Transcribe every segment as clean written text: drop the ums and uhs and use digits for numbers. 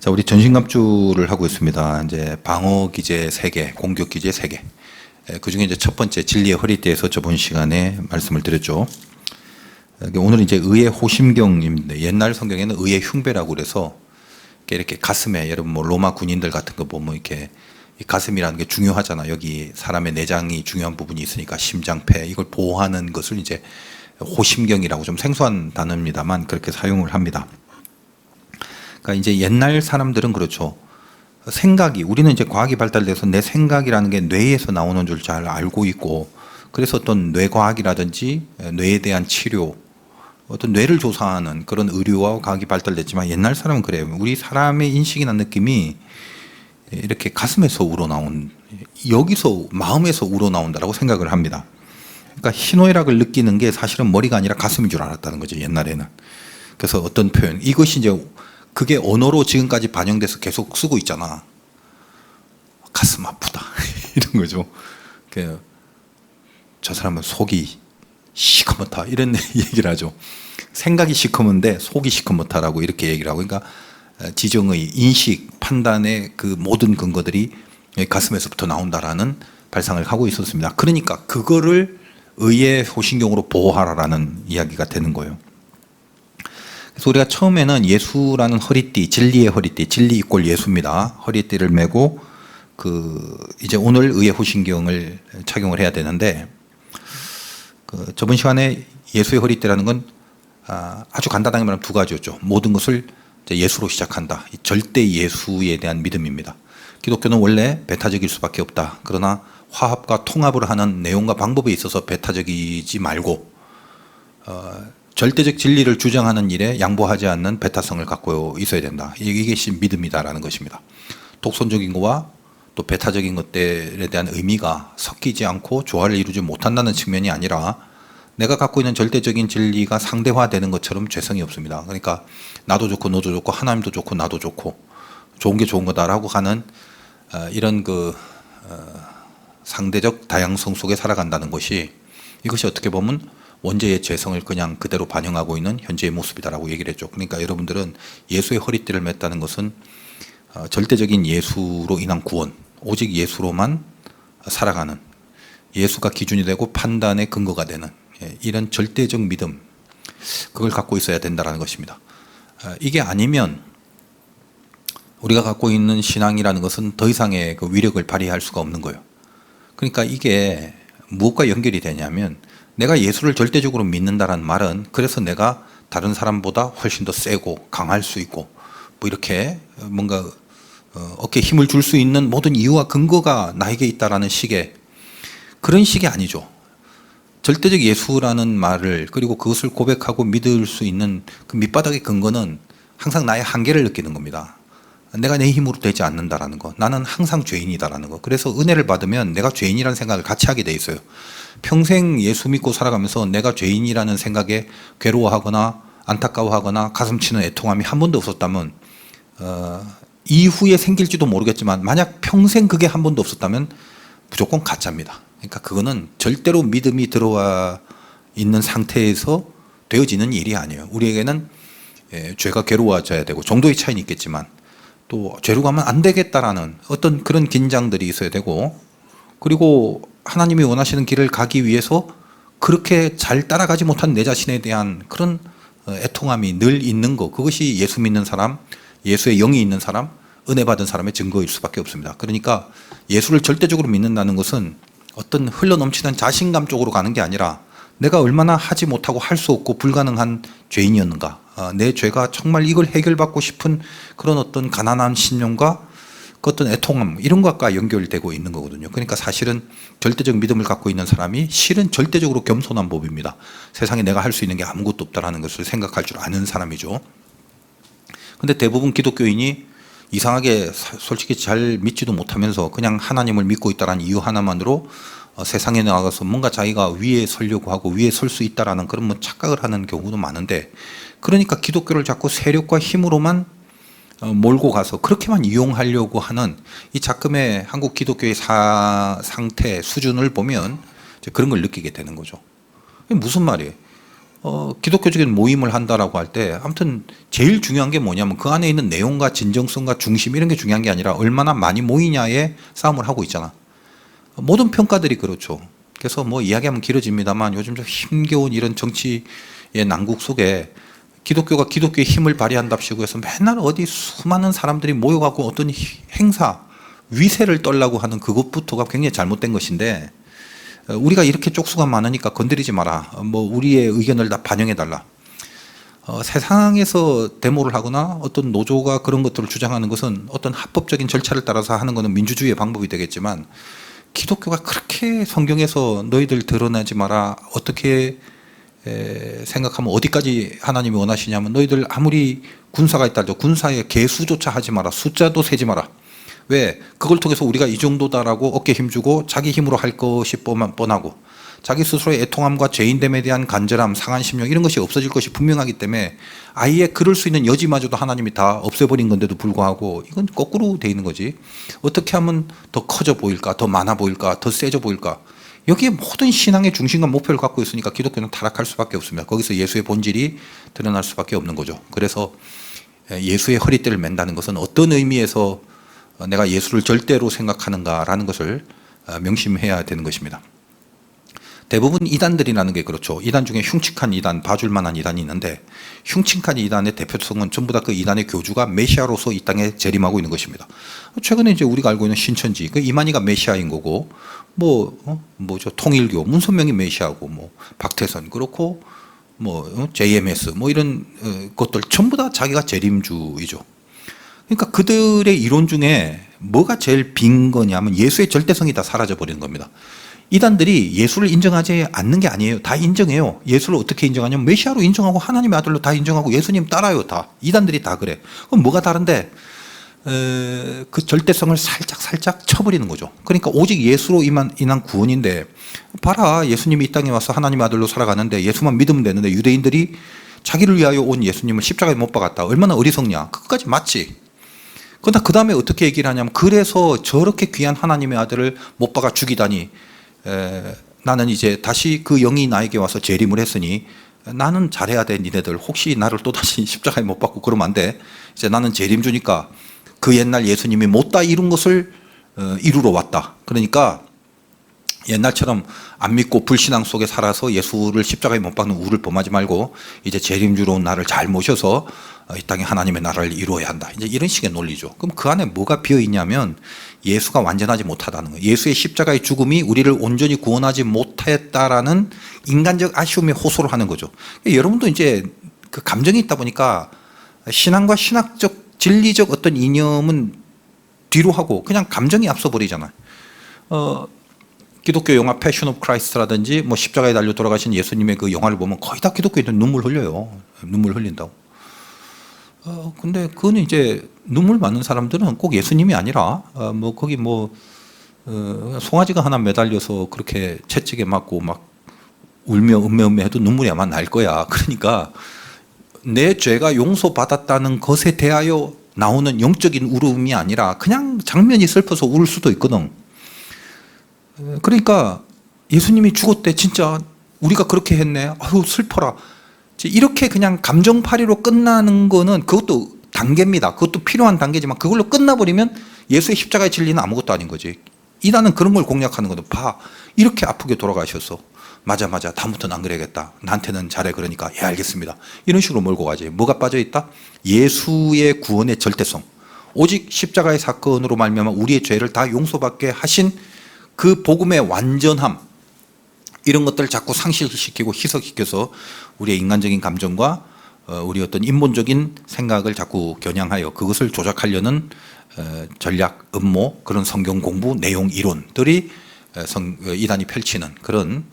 자, 우리 전신갑주를 하고 있습니다. 이제 방어 기제 3개, 공격 기제 3개. 그 중에 이제 첫 번째 진리의 허리띠에서 저번 시간에 말씀을 드렸죠. 오늘은 이제 의의 호심경입니다. 옛날 성경에는 의의 흉배라고 그래서 이렇게 가슴에, 여러분 뭐 로마 군인들 같은 거 보면 이렇게 이 가슴이라는 게 중요하잖아. 여기 사람의 내장이 중요한 부분이 있으니까 심장, 폐 이걸 보호하는 것을 이제 호심경이라고, 좀 생소한 단어입니다만 그렇게 사용을 합니다. 그러니까 이제 옛날 사람들은 그렇죠. 생각이, 우리는 이제 과학이 발달돼서 내 생각이라는 게 뇌에서 나오는 줄 잘 알고 있고, 그래서 어떤 뇌과학이라든지 뇌에 대한 치료, 어떤 뇌를 조사하는 그런 의료와 과학이 발달됐지만 옛날 사람은 그래요. 우리 사람의 인식이나 느낌이 이렇게 가슴에서 우러나온, 여기서 마음에서 우러나온다라고 생각을 합니다. 그러니까 희노애락을 느끼는 게 사실은 머리가 아니라 가슴인 줄 알았다는 거죠, 옛날에는. 그래서 어떤 표현, 이것이 이제 그게 언어로 지금까지 반영돼서 계속 쓰고 있잖아. 가슴 아프다 이런 거죠. 저 사람은 속이 시커멓다 이런 얘기를 하죠. 생각이 시커먼데 속이 시커멓다라고 이렇게 얘기를 하고, 그러니까 지정의, 인식, 판단의 그 모든 근거들이 가슴에서부터 나온다라는 발상을 하고 있었습니다. 그러니까 그거를 의의 호신경으로 보호하라라는 이야기가 되는 거예요. 그래서 우리가 처음에는 예수라는 허리띠, 진리의 허리띠, 진리 이꼴 예수입니다. 허리띠를 메고 이제 오늘 의의 호신경을 착용을 해야 되는데, 저번 시간에 예수의 허리띠라는 건 아주 간단하게 말하면 두 가지였죠. 모든 것을 이제 예수로 시작한다. 절대 예수에 대한 믿음입니다. 기독교는 원래 배타적일 수밖에 없다. 그러나 화합과 통합을 하는 내용과 방법에 있어서 배타적이지 말고 절대적 진리를 주장하는 일에 양보하지 않는 배타성을 갖고 있어야 된다. 이게 믿음이다라는 것입니다. 독선적인 것과 또 배타적인 것들에 대한 의미가 섞이지 않고 조화를 이루지 못한다는 측면이 아니라, 내가 갖고 있는 절대적인 진리가 상대화되는 것처럼 죄성이 없습니다. 그러니까 나도 좋고 너도 좋고 하나님도 좋고 나도 좋고 좋은 게 좋은 거다라고 하는 이런 상대적 다양성 속에 살아간다는 것이, 이것이 어떻게 보면 원죄의 죄성을 그냥 그대로 반영하고 있는 현재의 모습이다라고 얘기를 했죠. 그러니까 여러분들은 예수의 허리띠를 맸다는 것은 절대적인 예수로 인한 구원, 오직 예수로만 살아가는, 예수가 기준이 되고 판단의 근거가 되는 이런 절대적 믿음, 그걸 갖고 있어야 된다는 것입니다. 이게 아니면 우리가 갖고 있는 신앙이라는 것은 더 이상의 그 위력을 발휘할 수가 없는 거예요. 그러니까 이게 무엇과 연결이 되냐면, 내가 예수를 절대적으로 믿는다는 말은 그래서 내가 다른 사람보다 훨씬 더 세고 강할 수 있고 뭐 이렇게 뭔가 어깨에 힘을 줄 수 있는 모든 이유와 근거가 나에게 있다라는 식의, 그런 식이 아니죠. 절대적 예수라는 말을, 그리고 그것을 고백하고 믿을 수 있는 그 밑바닥의 근거는 항상 나의 한계를 느끼는 겁니다. 내가 내 힘으로 되지 않는다라는 거, 나는 항상 죄인이다라는 거. 그래서 은혜를 받으면 내가 죄인이라는 생각을 같이 하게 돼 있어요. 평생 예수 믿고 살아가면서 내가 죄인이라는 생각에 괴로워하거나 안타까워하거나 가슴치는 애통함이 한 번도 없었다면, 이후에 생길지도 모르겠지만 만약 평생 그게 한 번도 없었다면 무조건 가짜입니다. 그러니까 그거는 절대로 믿음이 들어와 있는 상태에서 되어지는 일이 아니에요. 우리에게는 죄가 괴로워져야 되고, 정도의 차이는 있겠지만 또 죄로 가면 안 되겠다라는 어떤 그런 긴장들이 있어야 되고, 그리고 하나님이 원하시는 길을 가기 위해서 그렇게 잘 따라가지 못한 내 자신에 대한 그런 애통함이 늘 있는 거, 그것이 예수 믿는 사람, 예수의 영이 있는 사람, 은혜 받은 사람의 증거일 수밖에 없습니다. 그러니까 예수를 절대적으로 믿는다는 것은 어떤 흘러넘치는 자신감 쪽으로 가는 게 아니라, 내가 얼마나 하지 못하고 할 수 없고 불가능한 죄인이었는가, 내 죄가 정말 이걸 해결받고 싶은 그런 어떤 가난한 신념과 그 어떤 애통함, 이런 것과 연결되고 있는 거거든요. 그러니까 사실은 절대적 믿음을 갖고 있는 사람이 실은 절대적으로 겸손한 법입니다. 세상에 내가 할 수 있는 게 아무것도 없다라는 것을 생각할 줄 아는 사람이죠. 근데 대부분 기독교인이 이상하게 솔직히 잘 믿지도 못하면서 그냥 하나님을 믿고 있다는 이유 하나만으로 세상에 나가서 뭔가 자기가 위에 서려고 하고 위에 설 수 있다라는 그런 뭐 착각을 하는 경우도 많은데, 그러니까 기독교를 자꾸 세력과 힘으로만 몰고 가서 그렇게만 이용하려고 하는 이 작금의 한국 기독교의 상태 수준을 보면 그런 걸 느끼게 되는 거죠. 이게 무슨 말이에요? 기독교적인 모임을 한다라고 할 때 아무튼 제일 중요한 게 뭐냐면 그 안에 있는 내용과 진정성과 중심 이런 게 중요한 게 아니라 얼마나 많이 모이냐의 싸움을 하고 있잖아. 모든 평가들이 그렇죠. 그래서 뭐 이야기하면 길어집니다만 요즘 좀 힘겨운 이런 정치의 난국 속에 기독교가 기독교의 힘을 발휘한답시고 해서 맨날 어디 수많은 사람들이 모여갖고 어떤 행사, 위세를 떨라고 하는 그것부터가 굉장히 잘못된 것인데 우리가 이렇게 쪽수가 많으니까 건드리지 마라. 뭐 우리의 의견을 다 반영해달라. 세상에서 데모를 하거나 어떤 노조가 그런 것들을 주장하는 것은 어떤 합법적인 절차를 따라서 하는 것은 민주주의의 방법이 되겠지만 기독교가 그렇게 성경에서 너희들 드러나지 마라. 어떻게 생각하면 어디까지 하나님이 원하시냐면 너희들 아무리 군사가 있다 해도 군사의 개수조차 하지 마라. 숫자도 세지 마라. 왜? 그걸 통해서 우리가 이 정도다라고 어깨 힘주고 자기 힘으로 할 것이 뻔하고 자기 스스로의 애통함과 죄인됨에 대한 간절함, 상한 심령 이런 것이 없어질 것이 분명하기 때문에 아예 그럴 수 있는 여지마저도 하나님이 다 없애버린 건데도 불구하고 이건 거꾸로 돼 있는 거지. 어떻게 하면 더 커져 보일까? 더 많아 보일까? 더 세져 보일까? 여기에 모든 신앙의 중심과 목표를 갖고 있으니까 기독교는 타락할 수밖에 없습니다. 거기서 예수의 본질이 드러날 수밖에 없는 거죠. 그래서 예수의 허리띠를 맨다는 것은 어떤 의미에서 내가 예수를 절대로 생각하는가라는 것을 명심해야 되는 것입니다. 대부분 이단들이라는 게 그렇죠. 이단 중에 흉측한 이단, 봐줄 만한 이단이 있는데 흉측한 이단의 대표성은 전부 다 그 이단의 교주가 메시아로서 이 땅에 재림하고 있는 것입니다. 최근에 이제 우리가 알고 있는 신천지, 그 이만희가 메시아인 거고, 뭐죠 통일교 문선명이 메시아고, 뭐 박태선 그렇고, 뭐 JMS 뭐 이런 것들 전부 다 자기가 재림주이죠. 그러니까 그들의 이론 중에 뭐가 제일 빈 거냐면 예수의 절대성이 다 사라져 버리는 겁니다. 이단들이 예수를 인정하지 않는 게 아니에요. 다 인정해요. 예수를 어떻게 인정하냐면 메시아로 인정하고 하나님의 아들로 다 인정하고 예수님 따라요. 다. 이단들이 다 그래. 그럼 뭐가 다른데 그 절대성을 살짝 쳐버리는 거죠. 그러니까 오직 예수로 인한 구원인데 봐라. 예수님이 이 땅에 와서 하나님의 아들로 살아가는데 예수만 믿으면 되는데 유대인들이 자기를 위하여 온 예수님을 십자가에 못 박았다. 얼마나 어리석냐. 그것까지 맞지. 그러나 그 다음에 어떻게 얘기를 하냐면 그래서 저렇게 귀한 하나님의 아들을 못 박아 죽이다니 나는 이제 다시 그 영이 나에게 와서 재림을 했으니 나는 잘해야 돼. 니네들 혹시 나를 또다시 십자가에 못 박고 그러면 안 돼. 이제 나는 재림주니까 그 옛날 예수님이 못다 이룬 것을 이루러 왔다. 그러니까 옛날처럼 안 믿고 불신앙 속에 살아서 예수를 십자가에 못 박는 우를 범하지 말고 이제 재림주로 온 나를 잘 모셔서 이 땅에 하나님의 나라를 이루어야 한다. 이제 이런 식의 논리죠. 그럼 그 안에 뭐가 비어 있냐면 예수가 완전하지 못하다는 거예요. 예수의 십자가의 죽음이 우리를 온전히 구원하지 못했다라는 인간적 아쉬움에 호소를 하는 거죠. 여러분도 이제 그 감정이 있다 보니까 신앙과 신학적 진리적 어떤 이념은 뒤로 하고 그냥 감정이 앞서 버리잖아요. 기독교 영화 패션 오브 크라이스트라든지 뭐 십자가에 달려 돌아가신 예수님의 그 영화를 보면 거의 다 기독교인들 눈물 흘려요. 눈물 흘린다고. 근데 그거는 이제 눈물 많은 사람들은 꼭 예수님이 아니라 뭐 거기 뭐 송아지가 하나 매달려서 그렇게 채찍에 맞고 막 울며 음메 해도 눈물이 아마 날 거야. 그러니까 내 죄가 용서받았다는 것에 대하여 나오는 영적인 울음이 아니라 그냥 장면이 슬퍼서 울 수도 있거든. 그러니까 예수님이 죽었대. 진짜 우리가 그렇게 했네. 아유 슬퍼라. 이렇게 그냥 감정파리로 끝나는 거는 그것도 단계입니다. 그것도 필요한 단계지만 그걸로 끝나버리면 예수의 십자가의 진리는 아무것도 아닌 거지. 이단은 그런 걸 공략하는 거든. 봐. 이렇게 아프게 돌아가셨어. 맞아. 다음부터는 안 그래야겠다. 나한테는 잘해. 그러니까 예 알겠습니다. 이런 식으로 몰고 가지. 뭐가 빠져있다? 예수의 구원의 절대성. 오직 십자가의 사건으로 말미암아 우리의 죄를 다 용서받게 하신 그 복음의 완전함. 이런 것들을 자꾸 상실시키고 희석시켜서 우리의 인간적인 감정과 우리 어떤 인본적인 생각을 자꾸 겨냥하여 그것을 조작하려는 전략, 음모, 그런 성경 공부, 내용, 이론들이 이단이 펼치는 그런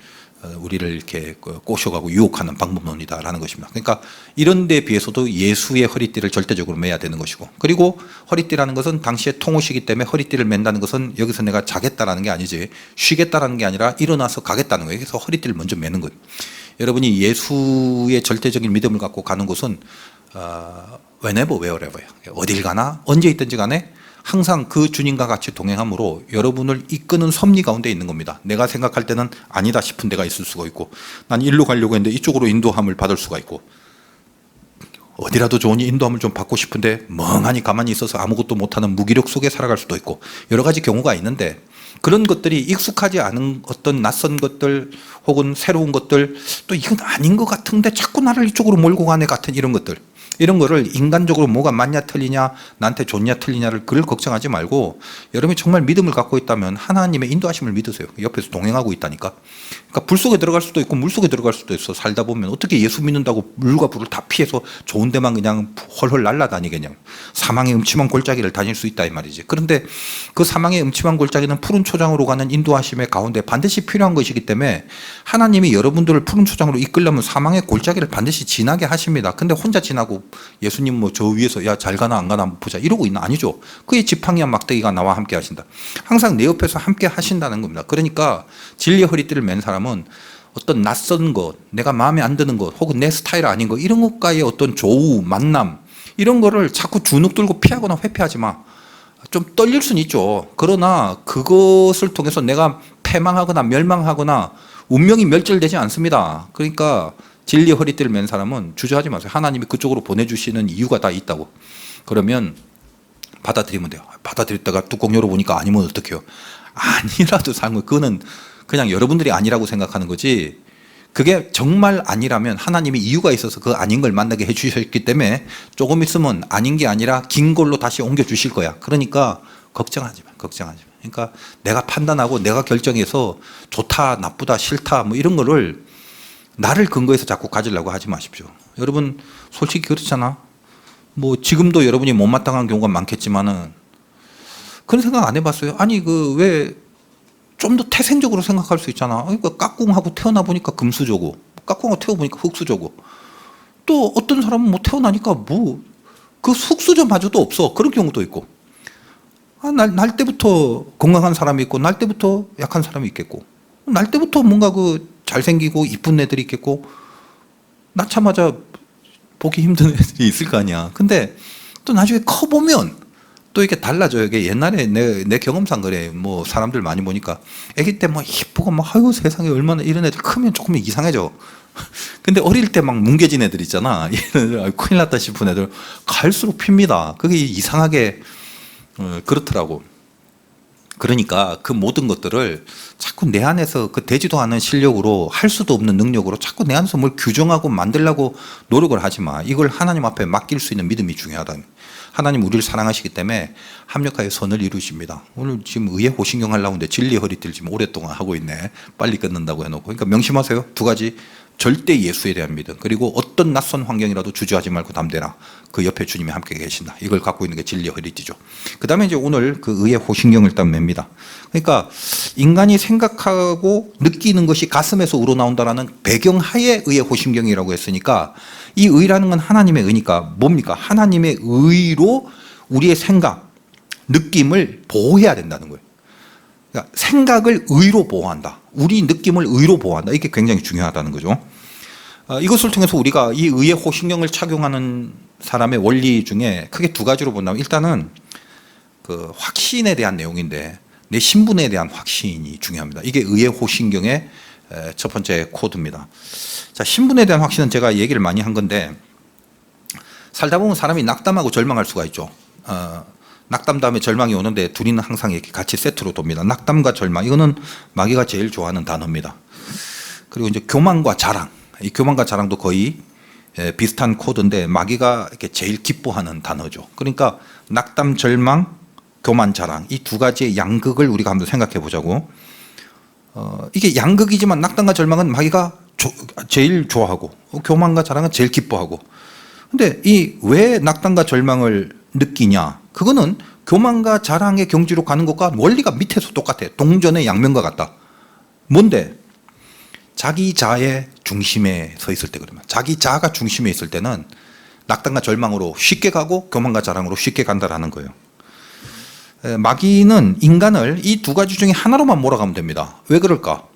우리를 이렇게 꼬셔가고 유혹하는 방법론이다라는 것입니다. 그러니까 이런 데 비해서도 예수의 허리띠를 절대적으로 매야 되는 것이고, 그리고 허리띠라는 것은 당시의 통옷이기 때문에 허리띠를 맨다는 것은 여기서 내가 자겠다라는 게 아니지 쉬겠다라는 게 아니라 일어나서 가겠다는 거예요. 그래서 허리띠를 먼저 매는 거예요. 여러분이 예수의 절대적인 믿음을 갖고 가는 곳은 whenever, wherever예요. 어딜 가나 언제 있든지 간에 항상 그 주님과 같이 동행함으로 여러분을 이끄는 섭리 가운데 있는 겁니다. 내가 생각할 때는 아니다 싶은 데가 있을 수가 있고, 난 일로 가려고 했는데 이쪽으로 인도함을 받을 수가 있고, 어디라도 좋으니 인도함을 좀 받고 싶은데 멍하니 가만히 있어서 아무것도 못하는 무기력 속에 살아갈 수도 있고, 여러 가지 경우가 있는데, 그런 것들이 익숙하지 않은 어떤 낯선 것들 혹은 새로운 것들, 또 이건 아닌 것 같은데 자꾸 나를 이쪽으로 몰고 가네 같은 이런 것들, 이런 거를 인간적으로 뭐가 맞냐 틀리냐, 나한테 좋냐 틀리냐를 그걸 걱정하지 말고, 여러분이 정말 믿음을 갖고 있다면 하나님의 인도하심을 믿으세요. 옆에서 동행하고 있다니까. 그러니까 불 속에 들어갈 수도 있고 물 속에 들어갈 수도 있어. 살다 보면 어떻게 예수 믿는다고 물과 불을 다 피해서 좋은 데만 그냥 헐헐 날아다니겠냐. 사망의 음침한 골짜기를 다닐 수 있다 이 말이지. 그런데 그 사망의 음침한 골짜기는 푸른 초장으로 가는 인도하심의 가운데 반드시 필요한 것이기 때문에, 하나님이 여러분들을 푸른 초장으로 이끌려면 사망의 골짜기를 반드시 지나게 하십니다. 근데 혼자 지나고 예수님 뭐 저 위에서 야 잘 가나 안 가나 한번 보자 이러고 있나? 아니죠. 그의 지팡이와 막대기가 나와 함께 하신다. 항상 내 옆에서 함께 하신다는 겁니다. 그러니까 진리의 허리띠를 맨 사람은 어떤 낯선 것, 내가 마음에 안 드는 것, 혹은 내 스타일 아닌 것, 이런 것과의 어떤 조우, 만남, 이런 거를 자꾸 주눅 들고 피하거나 회피하지 마. 좀 떨릴 수는 있죠. 그러나 그것을 통해서 내가 패망하거나 멸망하거나 운명이 멸절되지 않습니다. 그러니까 진리의 허리띠를 맨 사람은 주저하지 마세요. 하나님이 그쪽으로 보내주시는 이유가 다 있다고. 그러면 받아들이면 돼요. 받아들였다가 뚜껑 열어보니까 아니면 어떡해요? 아니라도 사는 거, 그거는 그냥 여러분들이 아니라고 생각하는 거지, 그게 정말 아니라면 하나님이 이유가 있어서 그 아닌 걸 만나게 해주셨기 때문에 조금 있으면 아닌 게 아니라 긴 걸로 다시 옮겨주실 거야. 그러니까 걱정하지 마. 걱정하지 마. 그러니까 내가 판단하고 내가 결정해서 좋다 나쁘다 싫다 뭐 이런 거를 나를 근거해서 자꾸 가지려고 하지 마십시오. 여러분 솔직히 그렇잖아. 뭐 지금도 여러분이 못마땅한 경우가 많겠지만은 그런 생각 안 해봤어요? 아니 그 왜 좀 더 태생적으로 생각할 수 있잖아. 그러니까 까꿍하고 태어나 보니까 금수저고, 까꿍하고 태어보니까 흙수저고, 또 어떤 사람은 뭐 태어나니까 뭐 그 흙수저마저도 없어. 그런 경우도 있고. 날 때부터 건강한 사람이 있고, 날 때부터 약한 사람이 있겠고, 날 때부터 뭔가 그 잘생기고 이쁜 애들이 있겠고, 낳자마자 보기 힘든 애들이 있을 거 아니야. 근데 또 나중에 커보면 또 이게 달라져요. 이게 옛날에 내 경험상 그래. 뭐 사람들 많이 보니까 아기 때 뭐 이쁘고 막 아유 세상에 얼마나 이런 애들 크면 조금 이상해져. 근데 어릴 때 막 뭉개진 애들 있잖아. 이런 애들 큰일 났다 싶은 애들 갈수록 핍니다. 그게 이상하게 그렇더라고. 그러니까 그 모든 것들을 자꾸 내 안에서 그 되지도 않은 실력으로, 할 수도 없는 능력으로 자꾸 내 안에서 뭘 규정하고 만들려고 노력을 하지 마. 이걸 하나님 앞에 맡길 수 있는 믿음이 중요하다. 하나님 우리를 사랑하시기 때문에 합력하여 선을 이루십니다. 오늘 지금 의회 호신경 하려고 하는데 진리의 허리띠를 지금 오랫동안 하고 있네. 빨리 끊는다고 해놓고. 그러니까 명심하세요. 두 가지. 절대 예수에 대한 믿음, 그리고 어떤 낯선 환경이라도 주저하지 말고 담대라. 그 옆에 주님이 함께 계신다. 이걸 갖고 있는 게 진리의 허리띠죠. 그 다음에 이제 오늘 그 의의 호신경을 딱 맵니다. 그러니까 인간이 생각하고 느끼는 것이 가슴에서 우러나온다라는 배경하에 의의 호신경이라고 했으니까, 이 의라는 건 하나님의 의니까 뭡니까? 하나님의 의로 우리의 생각, 느낌을 보호해야 된다는 거예요. 그러니까 생각을 의로 보호한다. 우리 느낌을 의로 보호한다. 이게 굉장히 중요하다는 거죠. 이것을 통해서 우리가 이 의의 호신경을 착용하는 사람의 원리 중에 크게 두 가지로 본다면, 일단은 그 확신에 대한 내용인데, 내 신분에 대한 확신이 중요합니다. 이게 의의 호신경의 첫 번째 코드입니다. 자, 신분에 대한 확신은 제가 얘기를 많이 한 건데, 살다 보면 사람이 낙담하고 절망할 수가 있죠. 낙담 다음에 절망이 오는데 둘이는 항상 이렇게 같이 세트로 돕니다. 낙담과 절망, 이거는 마귀가 제일 좋아하는 단어입니다. 그리고 이제 교만과 자랑, 이 교만과 자랑도 거의 비슷한 코드인데 마귀가 이렇게 제일 기뻐하는 단어죠. 그러니까 낙담, 절망, 교만, 자랑, 이 두 가지의 양극을 우리가 한번 생각해 보자고. 이게 양극이지만 낙담과 절망은 마귀가 제일 좋아하고 교만과 자랑은 제일 기뻐하고. 근데 이 왜 낙담과 절망을 느끼냐? 그거는 교만과 자랑의 경지로 가는 것과 원리가 밑에서 똑같아. 동전의 양면과 같다. 뭔데? 자기 자의 중심에 서 있을 때, 그러면 자기 자가 중심에 있을 때는 낙담과 절망으로 쉽게 가고 교만과 자랑으로 쉽게 간다라는 거예요. 마귀는 인간을 이 두 가지 중에 하나로만 몰아가면 됩니다. 왜 그럴까?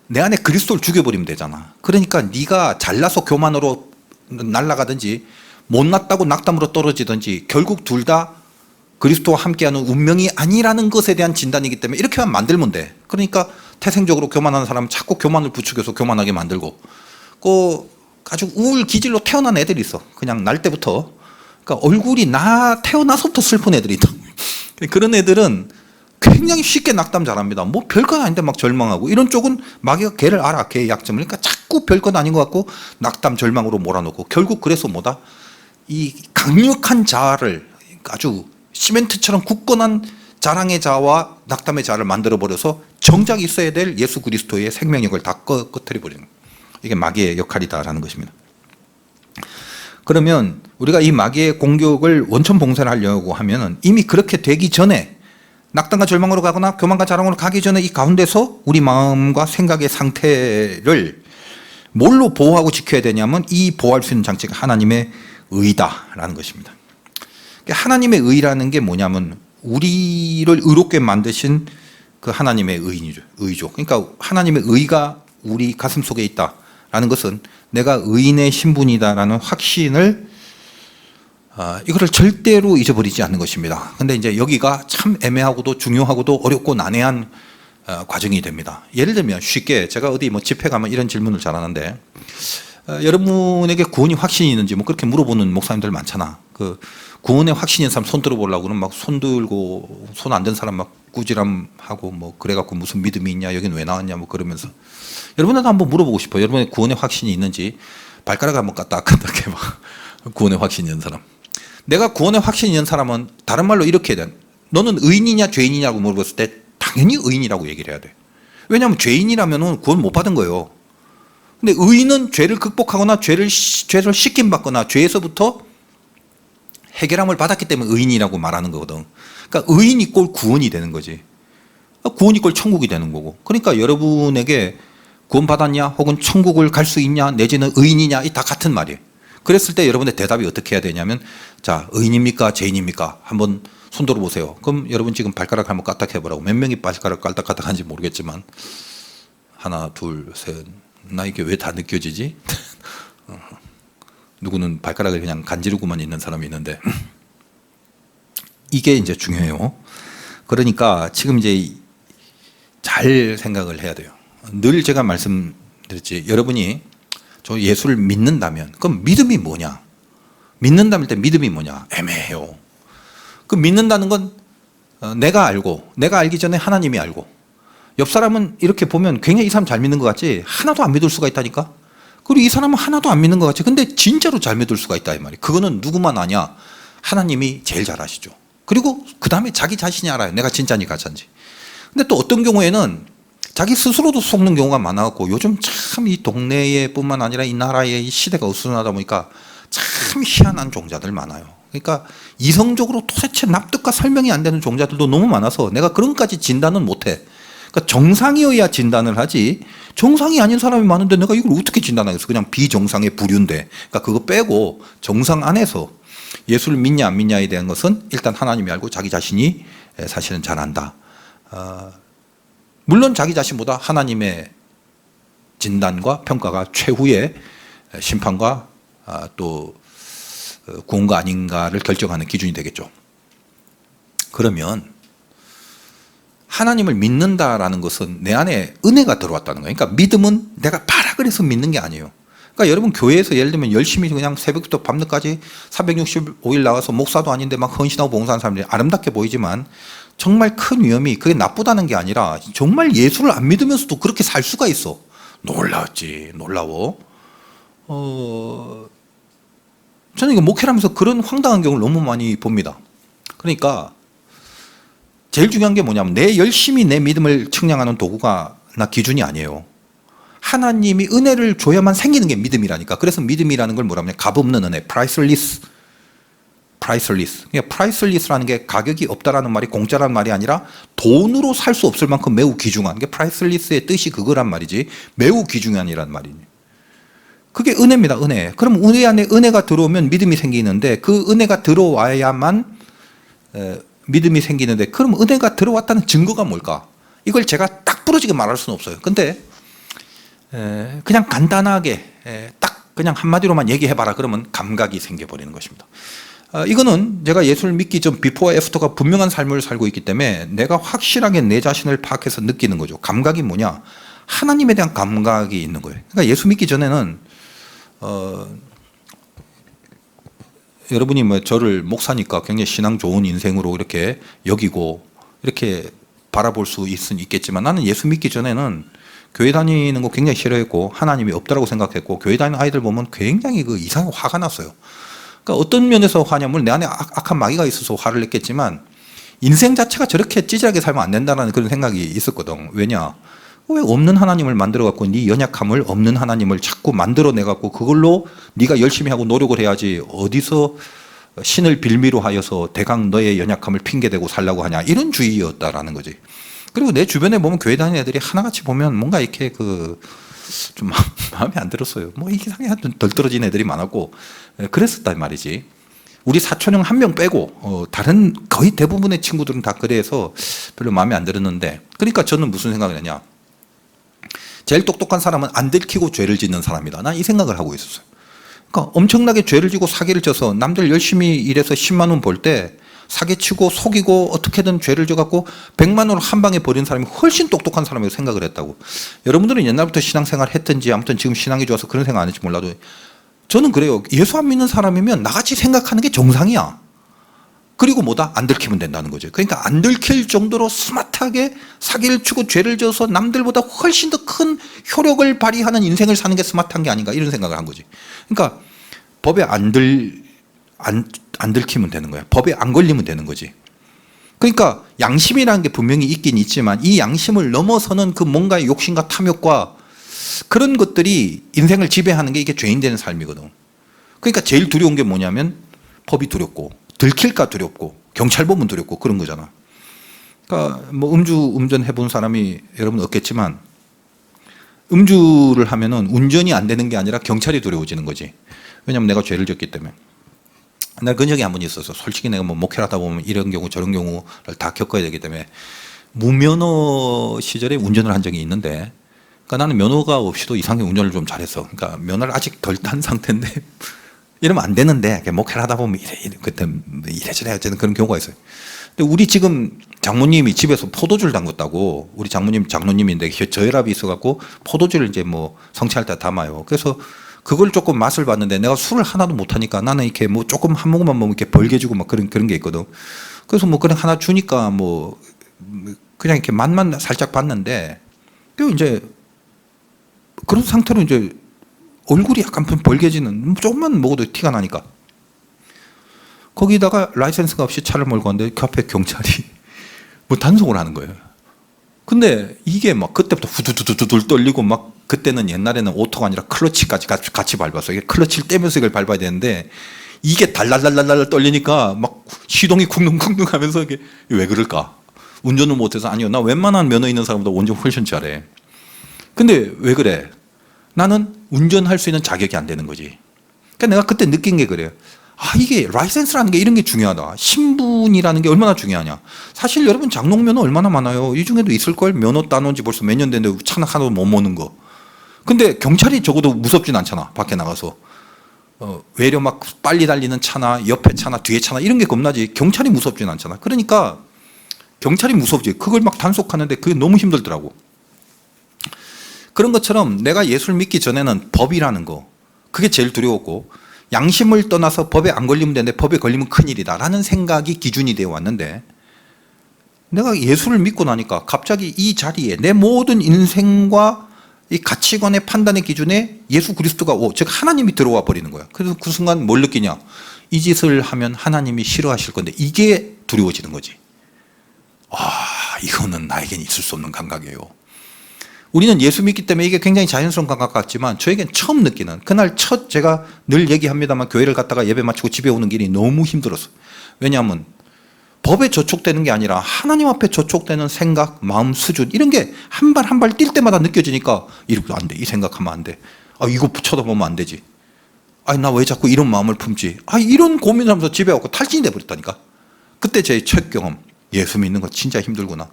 내 안에 그리스도를 죽여버리면 되잖아. 그러니까 네가 잘나서 교만으로 날아가든지 못났다고 낙담으로 떨어지든지 결국 둘 다 그리스도와 함께하는 운명이 아니라는 것에 대한 진단이기 때문에 이렇게만 만들면 돼. 그러니까 태생적으로 교만한 사람은 자꾸 교만을 부추겨서 교만하게 만들고, 그 아주 우울 기질로 태어난 애들이 있어. 그냥 날 때부터. 그러니까 얼굴이 나 태어나서부터 슬픈 애들이 있다. 그런 애들은 굉장히 쉽게 낙담 잘합니다. 뭐 별건 아닌데 막 절망하고, 이런 쪽은 마귀가 걔를 알아, 걔의 약점을. 그러니까 자꾸 별건 아닌 것 같고 낙담 절망으로 몰아넣고, 결국 그래서 뭐다, 이 강력한 자아를, 아주 시멘트처럼 굳건한 자랑의 자아와 낙담의 자아를 만들어버려서 정작 있어야 될 예수 그리스도의 생명력을 다 꺼트려버리는, 이게 마귀의 역할이다라는 것입니다. 그러면 우리가 이 마귀의 공격을 원천 봉쇄를 하려고 하면 이미 그렇게 되기 전에, 낙담과 절망으로 가거나 교만과 자랑으로 가기 전에 이 가운데서 우리 마음과 생각의 상태를 뭘로 보호하고 지켜야 되냐면, 이 보호할 수 있는 장치가 하나님의 의다라는 것입니다. 하나님의 의라는 게 뭐냐면 우리를 의롭게 만드신 그 하나님의 의죠. 그러니까 하나님의 의가 우리 가슴 속에 있다라는 것은 내가 의인의 신분이다라는 확신을, 이거를 절대로 잊어버리지 않는 것입니다. 근데 이제 여기가 참 애매하고도 중요하고도 어렵고 난해한 과정이 됩니다. 예를 들면 쉽게, 제가 어디 뭐 집회 가면 이런 질문을 잘 하는데, 여러분에게 구원이 확신이 있는지 뭐 그렇게 물어보는 목사님들 많잖아. 그 구원에 확신이 있는 사람 손 들어보려고 그러면 막 손 들고, 손 안 든 사람 막 꾸지람하고, 뭐 그래갖고 무슨 믿음이 있냐, 여긴 왜 나왔냐, 뭐 그러면서. 여러분한테 한번 물어보고 싶어요. 여러분의 구원에 확신이 있는지 발가락 한번 까딱까딱 해봐. 구원에 확신이 있는 사람. 내가 구원에 확신이 있는 사람은 다른 말로 이렇게 해야 돼. 너는 의인이냐 죄인이냐고 물어봤을 때 당연히 의인이라고 얘기를 해야 돼. 왜냐하면 죄인이라면 구원 못 받은 거예요. 근데 의인은 죄를 극복하거나 죄를 씻김 받거나 죄에서부터 해결함을 받았기 때문에 의인이라고 말하는 거거든. 그러니까 의인 이꼴 구원이 되는 거지. 구원 이꼴 천국이 되는 거고. 그러니까 여러분에게 구원 받았냐, 혹은 천국을 갈 수 있냐, 내지는 의인이냐, 이 다 같은 말이에요. 그랬을 때 여러분의 대답이 어떻게 해야 되냐면, 자, 의인입니까 죄인입니까 한번 손 들어보세요. 그럼 여러분 지금 발가락 한번 까딱해보라고. 몇 명이 발가락 깔딱깔딱한지 모르겠지만, 하나 둘 셋, 나 이게 왜 다 느껴지지? 누구는 발가락을 그냥 간지르고만 있는 사람이 있는데, 이게 이제 중요해요. 그러니까 지금 이제 잘 생각을 해야 돼요. 늘 제가 말씀드렸지, 여러분이 저 예수를 믿는다면, 그럼 믿음이 뭐냐? 믿는다면 때 믿음이 뭐냐? 애매해요. 그 믿는다는 건 내가 알고, 내가 알기 전에 하나님이 알고, 옆 사람은 이렇게 보면 굉장히 이 사람 잘 믿는 것 같지 하나도 안 믿을 수가 있다니까. 그리고 이 사람은 하나도 안 믿는 것 같지 근데 진짜로 잘 믿을 수가 있다 이 말이에요. 그거는 누구만 아냐? 하나님이 제일 잘 아시죠. 그리고 그 다음에 자기 자신이 알아요. 내가 진짜니 가짜인지. 근데 또 어떤 경우에는 자기 스스로도 속는 경우가 많아갖고, 요즘 참 이 동네에 뿐만 아니라 이 나라의 이 시대가 어수선하다 보니까 참 희한한 종자들 많아요. 그러니까 이성적으로 도대체 납득과 설명이 안 되는 종자들도 너무 많아서 내가 그런 것까지 진단은 못해. 그러니까 정상이어야 진단을 하지, 정상이 아닌 사람이 많은데 내가 이걸 어떻게 진단하겠어. 그냥 비정상의 부류인데. 그러니까 그거 빼고 정상 안에서 예수를 믿냐 안 믿냐에 대한 것은 일단 하나님이 알고 자기 자신이 사실은 잘 안다. 물론 자기 자신보다 하나님의 진단과 평가가 최후의 심판과 또 구원가 아닌가를 결정하는 기준이 되겠죠. 그러면 하나님을 믿는다라는 것은 내 안에 은혜가 들어왔다는 거예요. 그러니까 믿음은 내가 바라 그래서 믿는 게 아니에요. 그러니까 여러분 교회에서 예를 들면 열심히 그냥 새벽부터 밤늦까지 365일 나와서 목사도 아닌데 막 헌신하고 봉사하는 사람들이 아름답게 보이지만 정말 큰 위험이, 그게 나쁘다는 게 아니라 정말 예수를 안 믿으면서도 그렇게 살 수가 있어. 놀라웠지. 놀라워. 저는 이거 목회를 하면서 그런 황당한 경우를 너무 많이 봅니다. 그러니까 제일 중요한 게 뭐냐면 내 열심히 내 믿음을 측량하는 도구가 나 기준이 아니에요. 하나님이 은혜를 줘야만 생기는 게 믿음이라니까. 그래서 믿음이라는 걸 뭐라 하냐, 값없는 은혜, priceless. 그러니까 priceless라는 게 가격이 없다라는 말이 공짜라는 말이 아니라 돈으로 살 수 없을 만큼 매우 귀중한 게, priceless의 뜻이 그거란 말이지 매우 귀중한이란 말이니. 그게 은혜입니다. 은혜. 그럼 은혜 안에 은혜가 들어오면 믿음이 생기는데, 그 은혜가 들어와야만 믿음이 생기는데, 그럼 은혜가 들어왔다는 증거가 뭘까? 이걸 제가 딱 부러지게 말할 수는 없어요. 근데 그냥 간단하게 딱 그냥 한마디로만 얘기해봐라 그러면 감각이 생겨버리는 것입니다. 이거는 제가 예수를 믿기 전 비포와 애프터가 분명한 삶을 살고 있기 때문에 내가 확실하게 내 자신을 파악해서 느끼는 거죠. 감각이 뭐냐? 하나님에 대한 감각이 있는 거예요. 그러니까 예수 믿기 전에는 여러분이 뭐 저를 목사니까 굉장히 신앙 좋은 인생으로 이렇게 여기고 이렇게 바라볼 수 있겠지만 나는 예수 믿기 전에는 교회 다니는 거 굉장히 싫어했고 하나님이 없다라고 생각했고 교회 다니는 아이들 보면 굉장히 이상하게 화가 났어요. 그러니까 어떤 면에서 화냐면 내 안에 악한 마귀가 있어서 화를 냈겠지만 인생 자체가 저렇게 찌질하게 살면 안 된다는 그런 생각이 있었거든. 왜냐? 왜 없는 하나님을 만들어갖고 네 연약함을 없는 하나님을 자꾸 만들어내갖고 그걸로 네가 열심히 하고 노력을 해야지 어디서 신을 빌미로 하여서 대강 너의 연약함을 핑계대고 살라고 하냐 이런 주의였다라는 거지. 그리고 내 주변에 보면 교회 다니는 애들이 하나같이 보면 뭔가 이렇게 좀 마음에 안 들었어요. 뭐 이상하게 덜 떨어진 애들이 많았고 그랬었단 말이지. 우리 사촌 형 한 명 빼고 다른 거의 대부분의 친구들은 다 그래서 별로 마음에 안 들었는데 그러니까 저는 무슨 생각을 했냐. 제일 똑똑한 사람은 안 들키고 죄를 짓는 사람이다. 난 이 생각을 하고 있었어요. 그러니까 엄청나게 죄를 지고 사기를 쳐서 남들 열심히 일해서 10만 원 벌 때 사기치고 속이고 어떻게든 죄를 져갖고 100만 원을 한 방에 버린 사람이 훨씬 똑똑한 사람이라고 생각을 했다고. 여러분들은 옛날부터 신앙생활 했든지 아무튼 지금 신앙이 좋아서 그런 생각 안 했지 몰라도 저는 그래요. 예수 안 믿는 사람이면 나같이 생각하는 게 정상이야. 그리고 뭐다? 안 들키면 된다는 거죠. 그러니까 안 들킬 정도로 스마트하게 사기를 치고 죄를 져서 남들보다 훨씬 더 큰 효력을 발휘하는 인생을 사는 게 스마트한 게 아닌가 이런 생각을 한 거지. 그러니까 법에 안 들키면 되는 거야. 법에 안 걸리면 되는 거지. 그러니까 양심이라는 게 분명히 있긴 있지만 이 양심을 넘어서는 그 뭔가의 욕심과 탐욕과 그런 것들이 인생을 지배하는 게 이게 죄인 되는 삶이거든. 그러니까 제일 두려운 게 뭐냐면 법이 두렵고 들킬까 두렵고 경찰 보면 두렵고 그런 거잖아. 그러니까 뭐 음주 해본 사람이 여러분 없겠지만 음주를 하면은 운전이 안 되는 게 아니라 경찰이 두려워지는 거지. 왜냐면 내가 죄를 졌기 때문에. 내가 그런 적이 한 번 있었어. 솔직히 내가 뭐 목회를 하다 보면 이런 경우 저런 경우를 다 겪어야 되기 때문에 무면허 시절에 운전을 한 적이 있는데 그러니까 나는 면허가 없이도 이상하게 운전을 좀 잘했어. 그러니까 면허를 아직 덜 탄 상태인데 이러면 안 되는데 목회를 하다 보면 그때 이래저래 어쨌든 그런 경우가 있어요. 근데 우리 지금 장모님이 집에서 포도주를 담궜다고 우리 장로님인데 저혈압이 있어갖고 포도주를 이제 뭐 성취할 때 담아요. 그래서 그걸 조금 맛을 봤는데 내가 술을 하나도 못하니까 나는 이렇게 뭐 조금 한 모금만 먹으면 이렇게 벌게 주고 막 그런 게 있거든. 그래서 뭐 그냥 하나 주니까 뭐 그냥 이렇게 맛만 살짝 봤는데 또 이제 그런 상태로 이제 얼굴이 약간 벌개지는 조금만 먹어도 티가 나니까 거기다가 라이센스가 없이 차를 몰고 왔는데 그 앞에 경찰이 뭐 단속을 하는 거예요. 근데 이게 막 그때부터 후두두두두 떨리고 막 그때는 옛날에는 오토가 아니라 클러치까지 같이 밟았어요. 이게 클러치를 떼면서 이걸 밟아야 되는데 이게 달달달달달 떨리니까 막 시동이 쿵둥쿵둥 하면서 이게 왜 그럴까? 운전을 못해서 아니요. 나 웬만한 면허 있는 사람보다 운전 훨씬 잘해. 근데 왜 그래? 나는 운전할 수 있는 자격이 안 되는 거지. 그러니까 내가 그때 느낀 게 그래요. 아, 이게 라이센스라는 게 이런 게 중요하다. 신분이라는 게 얼마나 중요하냐. 사실 여러분 장롱면허 얼마나 많아요. 이 중에도 있을걸. 면허 따놓은 지 벌써 몇 년 됐는데 차는 하나도 못 모는 거. 근데 경찰이 적어도 무섭진 않잖아. 밖에 나가서. 외려 막 빨리 달리는 차나 옆에 차나 뒤에 차나 이런 게 겁나지. 경찰이 무섭진 않잖아. 그러니까 경찰이 무섭지. 그걸 막 단속하는데 그게 너무 힘들더라고. 그런 것처럼 내가 예수를 믿기 전에는 법이라는 거 그게 제일 두려웠고 양심을 떠나서 법에 안 걸리면 되는데 법에 걸리면 큰일이다 라는 생각이 기준이 되어 왔는데 내가 예수를 믿고 나니까 갑자기 이 자리에 내 모든 인생과 이 가치관의 판단의 기준에 예수 그리스도가 즉 하나님이 들어와 버리는 거야. 그래서 그 순간 뭘 느끼냐. 이 짓을 하면 하나님이 싫어하실 건데 이게 두려워지는 거지. 이거는 나에겐 있을 수 없는 감각이에요. 우리는 예수 믿기 때문에 이게 굉장히 자연스러운 감각 같지만 저에겐 처음 느끼는 그날 첫 제가 늘 얘기합니다만 교회를 갔다가 예배 마치고 집에 오는 길이 너무 힘들었어요. 왜냐하면 법에 저촉되는 게 아니라 하나님 앞에 저촉되는 생각, 마음 수준 이런 게 한 발 한 발 뛸 때마다 느껴지니까 이러면 안 돼. 이 생각하면 안 돼. 이거 쳐다보면 안 되지. 나 왜 자꾸 이런 마음을 품지. 이런 고민을 하면서 집에 와서 탈진이 돼버렸다니까. 그때 제 첫 경험. 예수 믿는 거 진짜 힘들구나.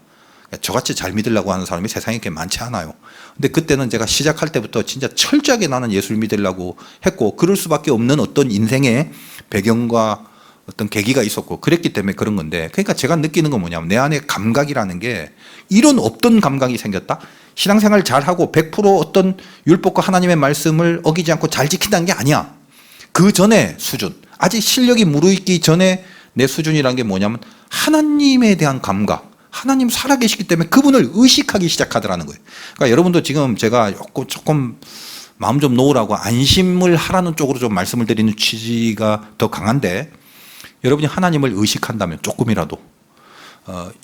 저같이 잘 믿으려고 하는 사람이 세상에 그렇게 많지 않아요. 근데 그때는 제가 시작할 때부터 진짜 철저하게 나는 예수를 믿으려고 했고 그럴 수밖에 없는 어떤 인생의 배경과 어떤 계기가 있었고 그랬기 때문에 그런 건데, 그러니까 제가 느끼는 건 뭐냐면 내 안에 감각이라는 게 이런 없던 감각이 생겼다. 신앙생활 잘하고 100% 어떤 율법과 하나님의 말씀을 어기지 않고 잘 지킨다는 게 아니야. 그 전에 수준, 아직 실력이 무르익기 전에 내 수준이라는 게 뭐냐면 하나님에 대한 감각, 하나님 살아계시기 때문에 그분을 의식하기 시작하더라는 거예요. 그러니까 여러분도 지금 제가 조금 마음 좀 놓으라고 안심을 하라는 쪽으로 좀 말씀을 드리는 취지가 더 강한데, 여러분이 하나님을 의식한다면 조금이라도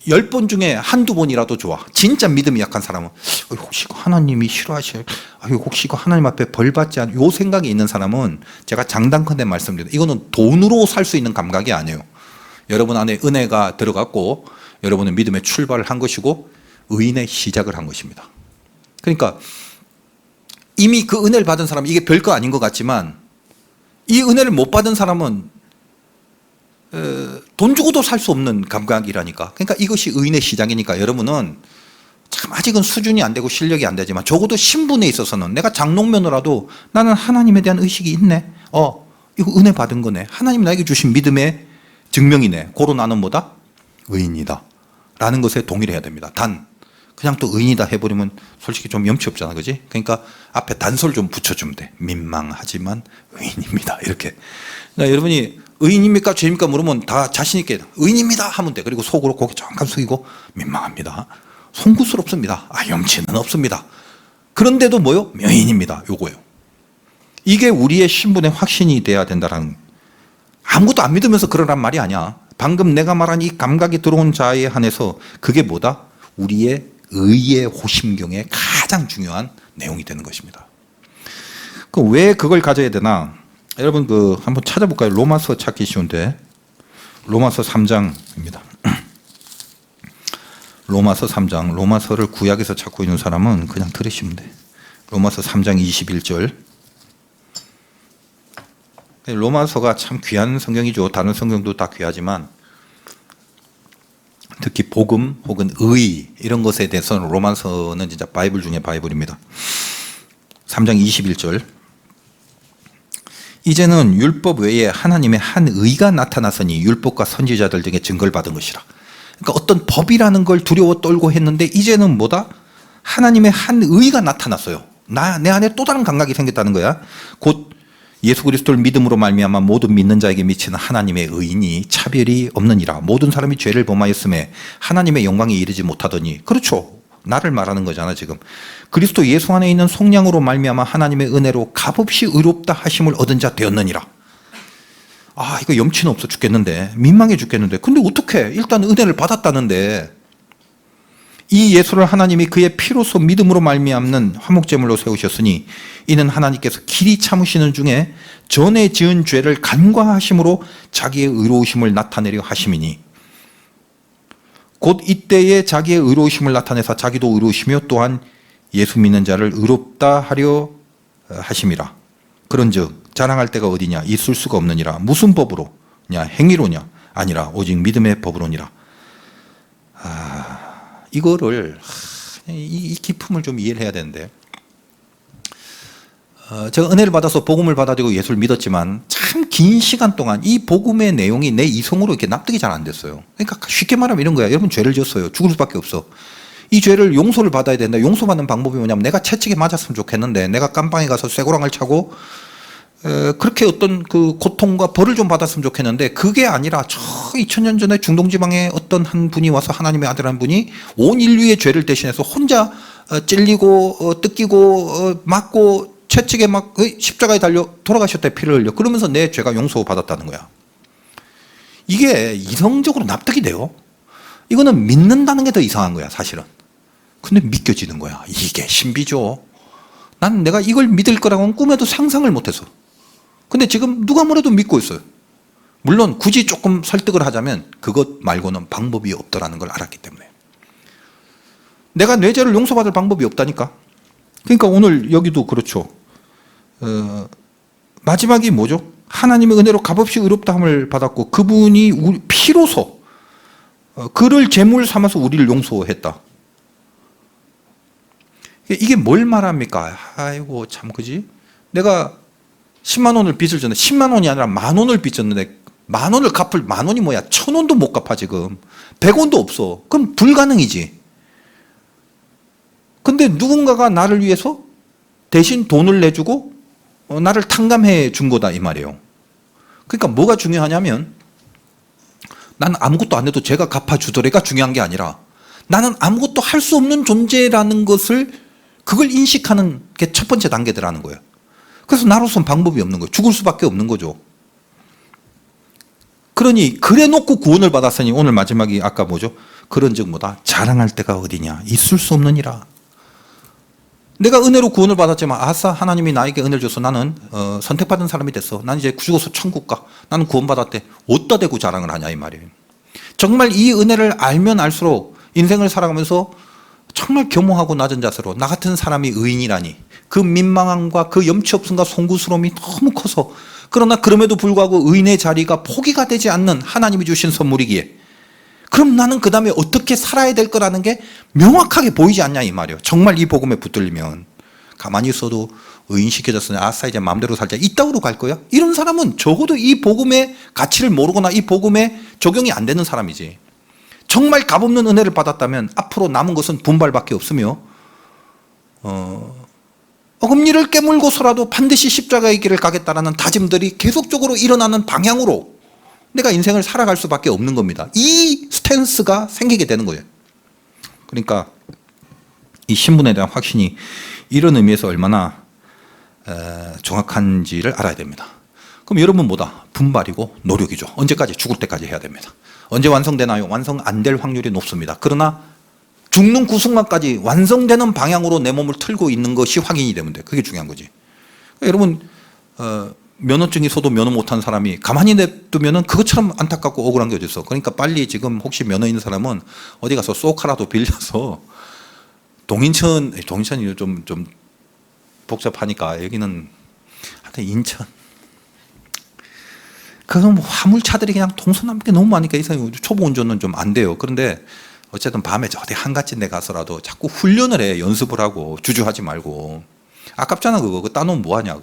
10번 중에 한두 번이라도 좋아. 진짜 믿음이 약한 사람은 혹시 하나님이 싫어하실, 혹시 하나님 앞에 벌 받지 않, 요 생각이 있는 사람은 제가 장단컨대 말씀드립니다. 이거는 돈으로 살 수 있는 감각이 아니에요. 여러분 안에 은혜가 들어갔고 여러분은 믿음의 출발을 한 것이고 의인의 시작을 한 것입니다. 그러니까 이미 그 은혜를 받은 사람은 이게 별거 아닌 것 같지만, 이 은혜를 못 받은 사람은 돈 주고도 살 수 없는 감각이라니까. 그러니까 이것이 의인의 시작이니까 여러분은 참 아직은 수준이 안 되고 실력이 안 되지만 적어도 신분에 있어서는 내가 장롱면허라도 나는 하나님에 대한 의식이 있네. 이거 은혜 받은 거네. 하나님 나에게 주신 믿음의 증명이네. 고로 나는 뭐다? 의인이다 라는 것에 동의를 해야 됩니다. 단 그냥 또 의인이다 해버리면 솔직히 좀 염치 없잖아, 그지? 그러니까 앞에 단서를 좀 붙여주면 돼. 민망하지만 의인입니다, 이렇게. 그러니까 여러분이 의인입니까 죄입니까 물으면 다 자신 있게 의인입니다 하면 돼. 그리고 속으로 고개 잠깐 숙이고 민망합니다, 송구스럽습니다, 염치는 없습니다, 그런데도 뭐요? 의인입니다, 요거예요. 이게 우리의 신분의 확신이 돼야 된다는, 아무것도 안 믿으면서 그러란 말이 아니야. 방금 내가 말한 이 감각이 들어온 자에 한해서 그게 뭐다? 우리의 의의 호심경의 가장 중요한 내용이 되는 것입니다. 왜 그걸 가져야 되나? 여러분 한번 찾아볼까요? 로마서 찾기 쉬운데 로마서 3장입니다. 로마서 3장, 로마서를 구약에서 찾고 있는 사람은 그냥 들으시면 돼. 로마서 3장 21절. 로마서가 참 귀한 성경이죠. 다른 성경도 다 귀하지만 특히 복음 혹은 의 이런 것에 대해서는 로마서는 진짜 바이블 중에 바이블입니다. 3장 21절. 이제는 율법 외에 하나님의 한 의가 나타났으니 율법과 선지자들 등의 증거를 받은 것이라. 그러니까 어떤 법이라는 걸 두려워 떨고 했는데 이제는 뭐다? 하나님의 한 의가 나타났어요. 내 안에 또 다른 감각이 생겼다는 거야. 곧 예수 그리스도를 믿음으로 말미암아 모든 믿는 자에게 미치는 하나님의 의인이 차별이 없느니라. 모든 사람이 죄를 범하였음에 하나님의 영광에 이르지 못하더니. 그렇죠, 나를 말하는 거잖아 지금. 그리스도 예수 안에 있는 속량으로 말미암아 하나님의 은혜로 값없이 의롭다 하심을 얻은 자 되었느니라. 이거 염치는 없어 죽겠는데, 민망해 죽겠는데, 근데 어떡해, 일단 은혜를 받았다는데. 이 예수를 하나님이 그의 피로서 믿음으로 말미암는 화목제물로 세우셨으니 이는 하나님께서 길이 참으시는 중에 전에 지은 죄를 간과하심으로 자기의 의로우심을 나타내려 하심이니, 곧 이때에 자기의 의로우심을 나타내사 자기도 의로우시며 또한 예수 믿는 자를 의롭다 하려 하심이라. 그런즉 자랑할 데가 어디냐? 있을 수가 없느니라. 무슨 법으로냐? 행위로냐? 아니라 오직 믿음의 법으로니라. 이거를 이 기품을 좀 이해를 해야 되는데, 제가 은혜를 받아서 복음을 받아들이고 예수를 믿었지만 참 긴 시간 동안 이 복음의 내용이 내 이성으로 이렇게 납득이 잘 안 됐어요. 그러니까 쉽게 말하면 이런 거야. 여러분 죄를 지었어요. 죽을 수밖에 없어. 이 죄를 용서를 받아야 된다. 용서받는 방법이 뭐냐면 내가 채찍에 맞았으면 좋겠는데 내가 깜빵에 가서 쇠고랑을 차고 그렇게 어떤 그 고통과 벌을 좀 받았으면 좋겠는데, 그게 아니라 저 2000년 전에 중동지방에 어떤 한 분이 와서 하나님의 아들 한 분이 온 인류의 죄를 대신해서 혼자 찔리고 뜯기고 맞고 채찍에 막 십자가에 달려 돌아가셨대, 피를 흘려. 그러면서 내 죄가 용서받았다는 거야. 이게 이성적으로 납득이 돼요? 이거는 믿는다는 게 더 이상한 거야 사실은. 근데 믿겨지는 거야. 이게 신비죠. 난 내가 이걸 믿을 거라고는 꿈에도 상상을 못해서. 근데 지금 누가 뭐래도 믿고 있어요. 물론 굳이 조금 설득을 하자면 그것 말고는 방법이 없더라는 걸 알았기 때문에. 내가 내 죄를 용서받을 방법이 없다니까. 그러니까 오늘 여기도 그렇죠. 마지막이 뭐죠? 하나님의 은혜로 값없이 의롭다함을 받았고 그분이 우리 피로서 그를 제물 삼아서 우리를 용서했다. 이게 뭘 말합니까? 아이고 참, 그지? 내가 10만 원을 빚을 졌는데 10만 원이 아니라 만 원을 빚졌는데 10,000원을 갚을, 10,000원이 뭐야? 1,000원도 못 갚아 지금. 100원도 없어. 그럼 불가능이지. 근데 누군가가 나를 위해서 대신 돈을 내주고 나를 탕감해 준 거다 이 말이에요. 그러니까 뭐가 중요하냐면 나는 아무것도 안 해도 제가 갚아주더래가 중요한 게 아니라 나는 아무것도 할 수 없는 존재라는 것을 그걸 인식하는 게 첫 번째 단계더라는 거예요. 그래서 나로서는 방법이 없는 거예요. 죽을 수밖에 없는 거죠. 그러니 그래 놓고 구원을 받았으니 오늘 마지막이 아까 뭐죠? 그런즉 뭐다? 자랑할 데가 어디냐? 있을 수 없느니라. 내가 은혜로 구원을 받았지만 아싸 하나님이 나에게 은혜를 줘서 나는 선택받은 사람이 됐어. 난 이제 죽어서 천국 가. 나는 구원받았대. 어디다 대고 자랑을 하냐 이 말이에요. 정말 이 은혜를 알면 알수록 인생을 살아가면서 정말 겸허하고 낮은 자세로 나 같은 사람이 의인이라니 그 민망함과 그 염치 없음과 송구스러움이 너무 커서 그러나 그럼에도 불구하고 의인의 자리가 포기가 되지 않는 하나님이 주신 선물이기에 그럼 나는 그 다음에 어떻게 살아야 될 거라는 게 명확하게 보이지 않냐 이 말이에요. 정말 이 복음에 붙들리면 가만히 있어도 의인시켜졌으니 아싸 이제 마음대로 살자 이따구로 갈 거야? 이런 사람은 적어도 이 복음의 가치를 모르거나 이 복음에 적용이 안 되는 사람이지. 정말 값없는 은혜를 받았다면 앞으로 남은 것은 분발밖에 없으며 어금니를 깨물고서라도 반드시 십자가의 길을 가겠다라는 다짐들이 계속적으로 일어나는 방향으로 내가 인생을 살아갈 수밖에 없는 겁니다. 이 스탠스가 생기게 되는 거예요. 그러니까 이 신분에 대한 확신이 이런 의미에서 얼마나 정확한지를 알아야 됩니다. 그럼 여러분 뭐다? 분발이고 노력이죠. 언제까지? 죽을 때까지 해야 됩니다. 언제 완성되나요? 완성 안 될 확률이 높습니다. 그러나 죽는 그 순간까지 완성되는 방향으로 내 몸을 틀고 있는 것이 확인이 되면 돼. 그게 중요한 거지. 여러분 면허증이 있어도 면허 못한 사람이 가만히 냅두면은 그것처럼 안타깝고 억울한 게 어디 있어. 그러니까 빨리 지금 혹시 면허 있는 사람은 어디 가서 쏘카라도 빌려서 동인천이 좀 복잡하니까 여기는 하여튼 인천. 그건 뭐 화물차들이 그냥 동서남북에 너무 많으니까 이상 초보 운전은 좀 안 돼요. 그런데 어쨌든 밤에 어디 한갓집 데 가서라도 자꾸 훈련을 해. 연습을 하고 주저하지 말고. 아깝잖아 그거. 그거 따놓으면 뭐하냐.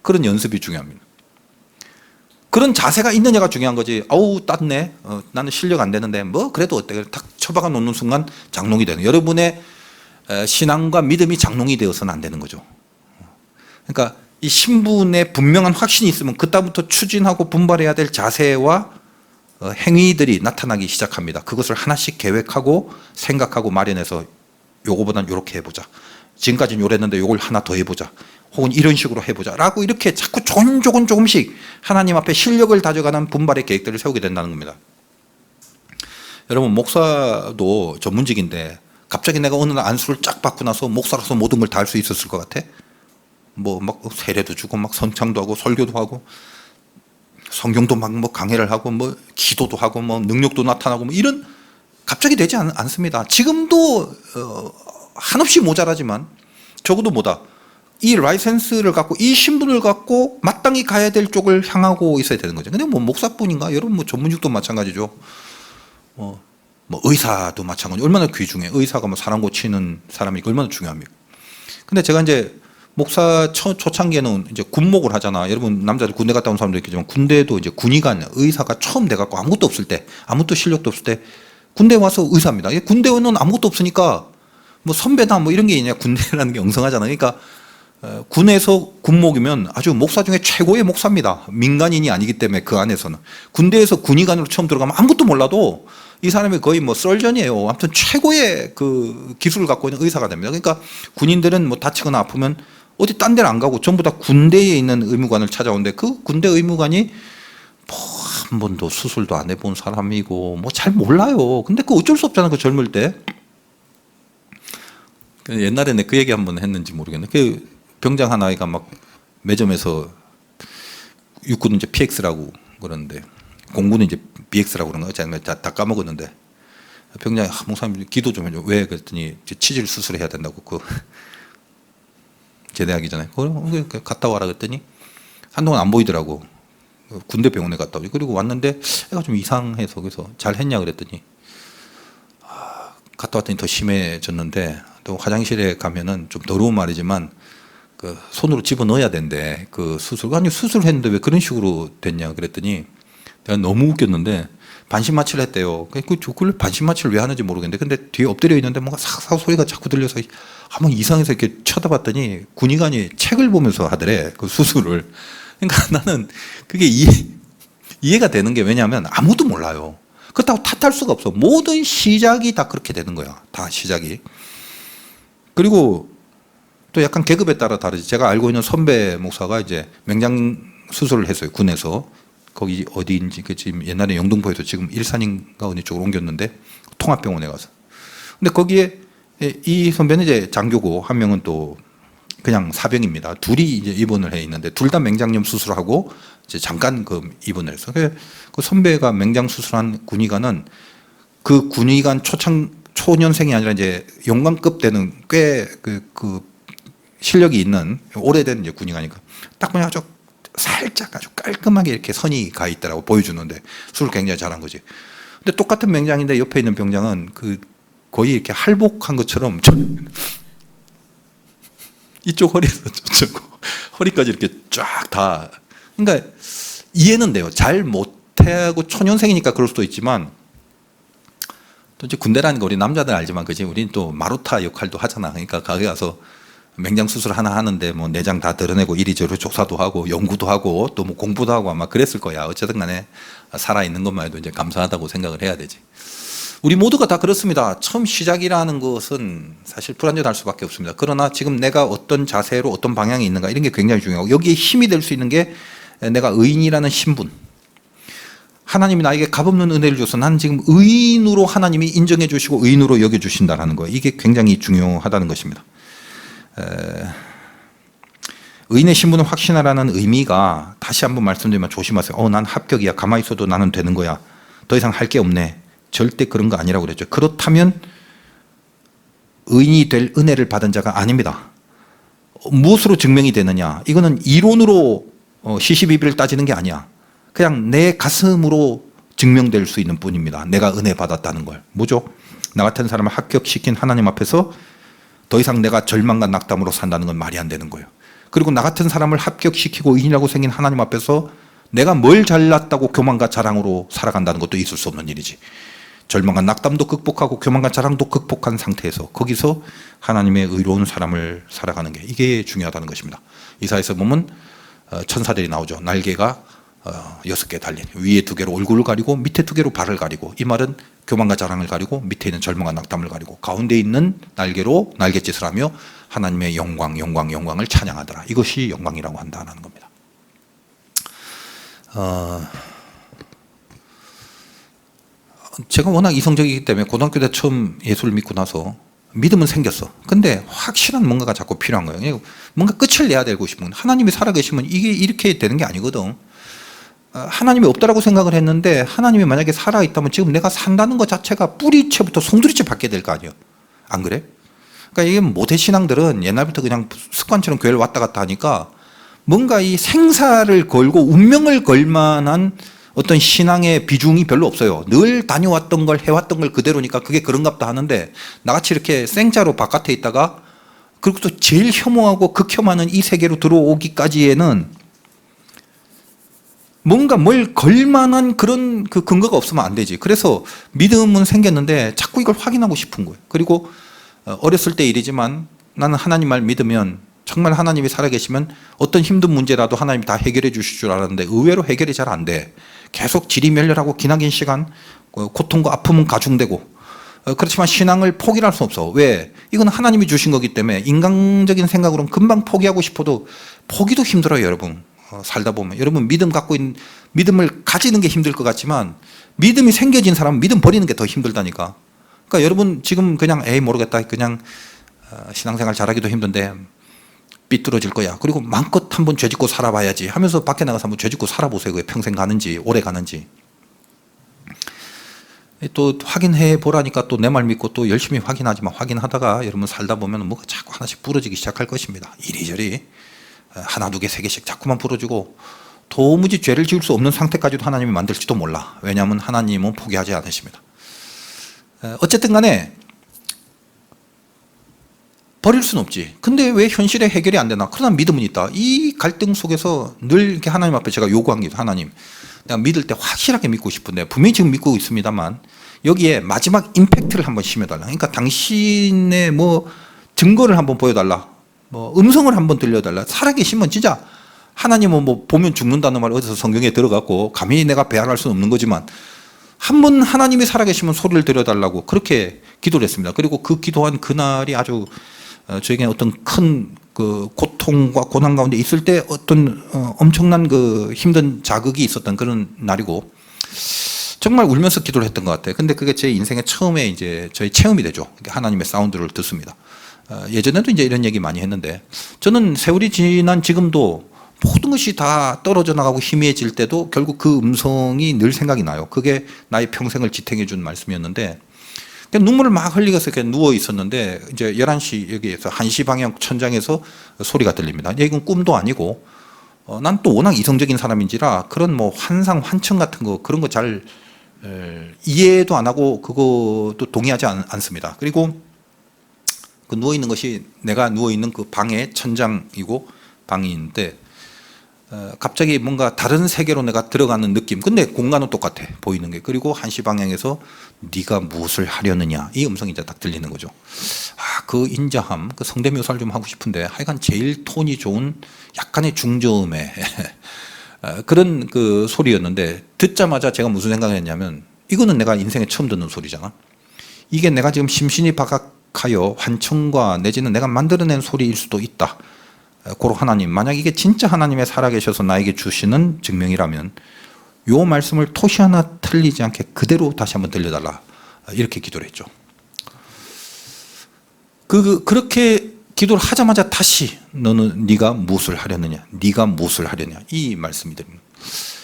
그런 연습이 중요합니다. 그런 자세가 있느냐가 중요한 거지. 아우 땄네. 나는 실력 안 되는데 뭐 그래도 어때. 탁 쳐박아 놓는 순간 장롱이 되는. 여러분의 신앙과 믿음이 장롱이 되어서는 안 되는 거죠. 그러니까 이 신분에 분명한 확신이 있으면 그다음부터 추진하고 분발해야 될 자세와 행위들이 나타나기 시작합니다. 그것을 하나씩 계획하고 생각하고 마련해서 요거보단 요렇게 해보자. 지금까지는 요랬는데 요걸 하나 더 해보자. 혹은 이런 식으로 해보자 라고 이렇게 자꾸 조금씩 하나님 앞에 실력을 다져가는 분발의 계획들을 세우게 된다는 겁니다. 여러분 목사도 전문직인데 갑자기 내가 어느 날 안수를 쫙 받고 나서 목사로서 모든 걸 다 할 수 있었을 것 같아? 뭐 막 세례도 주고 막 선창도 하고 설교도 하고 성경도 막 뭐 강해를 하고 뭐 기도도 하고 뭐 능력도 나타나고 뭐 이런 갑자기 되지 않습니다. 지금도 한없이 모자라지만 적어도 뭐다? 이 라이센스를 갖고 이 신분을 갖고 마땅히 가야 될 쪽을 향하고 있어야 되는 거죠. 근데 뭐 목사뿐인가? 여러분 뭐 전문직도 마찬가지죠. 뭐 의사도 마찬가지. 얼마나 귀중해. 의사가 뭐 사람 고치는 사람이 얼마나 중요합니까? 근데 제가 이제 목사 초창기에는 이제 군목을 하잖아. 여러분 남자들 군대 갔다 온 사람도 있겠지만 군대도 이제 군의관 의사가 처음 돼갖고 아무것도 없을 때 아무것도 실력도 없을 때 군대 와서 의사입니다. 군대는 아무것도 없으니까 뭐 선배나 뭐 이런 게 있냐. 군대라는 게 엉성하잖아. 그러니까 군에서 군목이면 아주 목사 중에 최고의 목사입니다. 민간인이 아니기 때문에 그 안에서는. 군대에서 군의관으로 처음 들어가면 아무것도 몰라도 이 사람이 거의 뭐 썰전이에요. 아무튼 최고의 그 기술을 갖고 있는 의사가 됩니다. 그러니까 군인들은 뭐 다치거나 아프면 어디 딴 데는 안 가고 전부 다 군대에 있는 의무관을 찾아오는데 그 군대 의무관이 뭐 한 번도 수술도 안 해본 사람이고 뭐 잘 몰라요. 근데 그 어쩔 수 없잖아. 그 젊을 때. 옛날에 내 그 얘기 한번 했는지 모르겠네. 그 병장 한 아이가 막 매점에서 육군은 이제 PX라고 그러는데 공군은 이제 BX라고 그런 거 제가 다 까먹었는데 병장이 목사님 기도 좀 해줘. 왜? 그랬더니 치질 수술해야 된다고 그 제대하기 전에 갔다 와라 그랬더니 한동안 안 보이더라고. 군대 병원에 갔다 오지. 그리고 왔는데 애가 좀 이상해서 그래서 잘 했냐 그랬더니 갔다 왔더니 더 심해졌는데 또 화장실에 가면은 좀 더러운 말이지만 그 손으로 집어넣어야 된대. 그 수술. 아니 수술했는데 왜 그런 식으로 됐냐 그랬더니 내가 너무 웃겼는데 반신마취를 했대요. 그걸 반신마취를 왜 하는지 모르겠는데 근데 뒤에 엎드려 있는데 뭔가 삭삭 소리가 자꾸 들려서 한번 이상해서 이렇게 쳐다봤더니 군의관이 책을 보면서 하더래. 그 수술을. 그러니까 나는 그게 이해가 되는 게 왜냐하면 아무도 몰라요. 그렇다고 탓할 수가 없어. 모든 시작이 다 그렇게 되는 거야. 다 시작이. 그리고 또 약간 계급에 따라 다르지. 제가 알고 있는 선배 목사가 이제 맹장 수술을 했어요. 군에서. 거기 어디인지 지금 옛날에 영등포에서 지금 일산인가 어느 쪽으로 옮겼는데 통합병원에 가서. 근데 거기에 이 선배는 이제 장교고 한 명은 또 그냥 사병입니다. 둘이 이제 입원을 해 있는데 둘 다 맹장염 수술하고 이제 잠깐 그 입원을 했어. 그 선배가 맹장 수술한 군의관은 그 군의관 초년생이 아니라 이제 용관급 되는 꽤 그 실력이 있는 오래된 이제 군의관이니까 딱 보면 아주 살짝 아주 깔끔하게 이렇게 선이 가 있더라고 보여주는데 술을 굉장히 잘한 거지. 근데 똑같은 맹장인데 옆에 있는 병장은 그 거의 이렇게 할복한 것처럼 이쪽 허리에서 저쪽 허리까지 이렇게 쫙 다. 그러니까 이해는 돼요. 잘 못하고 초년생이니까 그럴 수도 있지만 또 이제 군대라는 거 우리 남자들 알지만 그지. 우리는 또 마루타 역할도 하잖아. 그러니까 거기 가서 맹장 수술 하나 하는데 뭐 내장 다 드러내고 이리저리 조사도 하고 연구도 하고 또 뭐 공부도 하고 아마 그랬을 거야. 어쨌든 간에 살아 있는 것만 해도 이제 감사하다고 생각을 해야 되지. 우리 모두가 다 그렇습니다. 처음 시작이라는 것은 사실 불안전할 수밖에 없습니다. 그러나 지금 내가 어떤 자세로 어떤 방향이 있는가 이런 게 굉장히 중요하고 여기에 힘이 될 수 있는 게 내가 의인이라는 신분. 하나님이 나에게 값없는 은혜를 줘서 나는 지금 의인으로 하나님이 인정해 주시고 의인으로 여겨 주신다는 거예요. 이게 굉장히 중요하다는 것입니다. 의인의 신분을 확신하라는 의미가 다시 한번 말씀드리면 조심하세요. 난 합격이야. 가만히 있어도 나는 되는 거야. 더 이상 할 게 없네. 절대 그런 거 아니라고 그랬죠. 그렇다면 의인이 될 은혜를 받은 자가 아닙니다. 무엇으로 증명이 되느냐? 이거는 이론으로 시시비비를 따지는 게 아니야. 그냥 내 가슴으로 증명될 수 있는 뿐입니다. 내가 은혜 받았다는 걸. 뭐죠? 나 같은 사람을 합격시킨 하나님 앞에서 더 이상 내가 절망과 낙담으로 산다는 건 말이 안 되는 거예요. 그리고 나 같은 사람을 합격시키고 의인이라고 생긴 하나님 앞에서 내가 뭘 잘났다고 교만과 자랑으로 살아간다는 것도 있을 수 없는 일이지. 절망과 낙담도 극복하고 교만과 자랑도 극복한 상태에서 거기서 하나님의 의로운 사람을 살아가는 게 이게 중요하다는 것입니다. 이사야서 보면 천사들이 나오죠. 날개가 6개 달린 위에 2개로 얼굴을 가리고 밑에 2개로 발을 가리고 이 말은 교만과 자랑을 가리고 밑에 있는 절망과 낙담을 가리고 가운데 있는 날개로 날갯짓을 하며 하나님의 영광을 찬양하더라. 이것이 영광이라고 한다는 겁니다. 제가 워낙 이성적이기 때문에 고등학교 때 처음 예수를 믿고 나서 믿음은 생겼어. 근데 확실한 뭔가가 자꾸 필요한 거예요. 뭔가 끝을 내야 되고 싶은 하나님이 살아계시면 이게 이렇게 되는 게 아니거든. 하나님이 없다라고 생각을 했는데 하나님이 만약에 살아있다면 지금 내가 산다는 것 자체가 뿌리채부터 송두리째 받게 될 거 아니에요. 안 그래? 그러니까 이게 모태신앙들은 옛날부터 그냥 습관처럼 교회를 왔다 갔다 하니까 뭔가 이 생사를 걸고 운명을 걸 만한 어떤 신앙의 비중이 별로 없어요. 늘 다녀왔던 걸 해왔던 걸 그대로니까 그게 그런갑다 하는데 나같이 이렇게 생자로 바깥에 있다가 그리고 또 제일 혐오하고 극혐하는 이 세계로 들어오기까지에는 뭔가 뭘 걸만한 그런 그 근거가 없으면 안 되지. 그래서 믿음은 생겼는데 자꾸 이걸 확인하고 싶은 거예요. 그리고 어렸을 때 일이지만 나는 하나님 말 믿으면 정말 하나님이 살아계시면 어떤 힘든 문제라도 하나님이 다 해결해 주실 줄 알았는데 의외로 해결이 잘 안 돼. 계속 지리멸렬하고 기나긴 시간 고통과 아픔은 가중되고 그렇지만 신앙을 포기할 수 없어. 왜? 이건 하나님이 주신 거기 때문에 인간적인 생각으로는 금방 포기하고 싶어도 포기도 힘들어요. 여러분 살다 보면 여러분 믿음 갖고 있는 믿음을 가지는 게 힘들 것 같지만 믿음이 생겨진 사람은 믿음 버리는 게 더 힘들다니까. 그러니까 여러분 지금 그냥 모르겠다 그냥 신앙생활 잘하기도 힘든데 삐뚤어질 거야. 그리고 마음껏 한번 죄짓고 살아봐야지 하면서 밖에 나가서 한번 죄짓고 살아보세요. 그게 평생 가는지 오래 가는지. 또 확인해 보라니까 또 내 말 믿고 또 열심히 확인하지만 확인하다가 여러분 살다 보면 뭐가 자꾸 하나씩 부러지기 시작할 것입니다. 이리저리 하나 두 개 세 개씩 자꾸만 부러지고 도무지 죄를 지을 수 없는 상태까지도 하나님이 만들지도 몰라. 왜냐하면 하나님은 포기하지 않으십니다. 어쨌든 간에 버릴 수는 없지. 근데 왜 현실에 해결이 안 되나? 그러나 믿음은 있다. 이 갈등 속에서 늘 이렇게 하나님 앞에 제가 요구한 게, 하나님, 내가 믿을 때 확실하게 믿고 싶은데, 분명히 지금 믿고 있습니다만, 여기에 마지막 임팩트를 한번 심어달라. 그러니까 당신의 뭐 증거를 한번 보여달라. 뭐 음성을 한번 들려달라. 살아계시면 진짜 하나님은 뭐 보면 죽는다는 말 어디서 성경에 들어갔고, 감히 내가 배알할 수는 없는 거지만, 한번 하나님이 살아계시면 소리를 들려달라고 그렇게 기도를 했습니다. 그리고 그 기도한 그날이 아주 저에게는 어떤 큰 그 고통과 고난 가운데 있을 때 어떤 엄청난 그 힘든 자극이 있었던 그런 날이고, 정말 울면서 기도를 했던 것 같아요. 근데 그게 제 인생의 처음에 이제 저희 체험이 되죠. 하나님의 사운드를 듣습니다. 예전에도 이제 이런 얘기 많이 했는데, 저는 세월이 지난 지금도 모든 것이 다 떨어져 나가고 희미해질 때도 결국 그 음성이 늘 생각이 나요. 그게 나의 평생을 지탱해 준 말씀이었는데, 눈물을 막 흘리면서 이렇게 누워 있었는데, 이제 11시 여기에서 1시 방향 천장에서 소리가 들립니다. 이건 꿈도 아니고, 난 또 워낙 이성적인 사람인지라 그런 뭐 환상, 환청 같은 거 그런 거 잘 이해도 안 하고 그것도 동의하지 않습니다. 그리고 그 누워 있는 것이 내가 누워 있는 그 방의 천장이고 방인데, 갑자기 뭔가 다른 세계로 내가 들어가는 느낌. 근데 공간은 똑같아, 보이는 게. 그리고 1시 방향에서 네가 무엇을 하려느냐, 이 음성이 이제 딱 들리는 거죠. 그 인자함, 그 성대묘사를 좀 하고 싶은데, 하여간 제일 톤이 좋은 약간의 중저음의 그런 그 소리였는데, 듣자마자 제가 무슨 생각을 했냐면, 이거는 내가 인생에 처음 듣는 소리잖아. 이게 내가 지금 심신이 박학하여 환청과 내지는 내가 만들어낸 소리일 수도 있다. 고로 하나님, 만약 이게 진짜 하나님의 살아계셔서 나에게 주시는 증명이라면 요 말씀을 토시 하나 틀리지 않게 그대로 다시 한번 들려달라, 이렇게 기도를 했죠. 그렇게 기도를 하자마자 다시 너는 네가 무엇을 하려느냐, 네가 무엇을 하려냐, 이 말씀이 됩니다.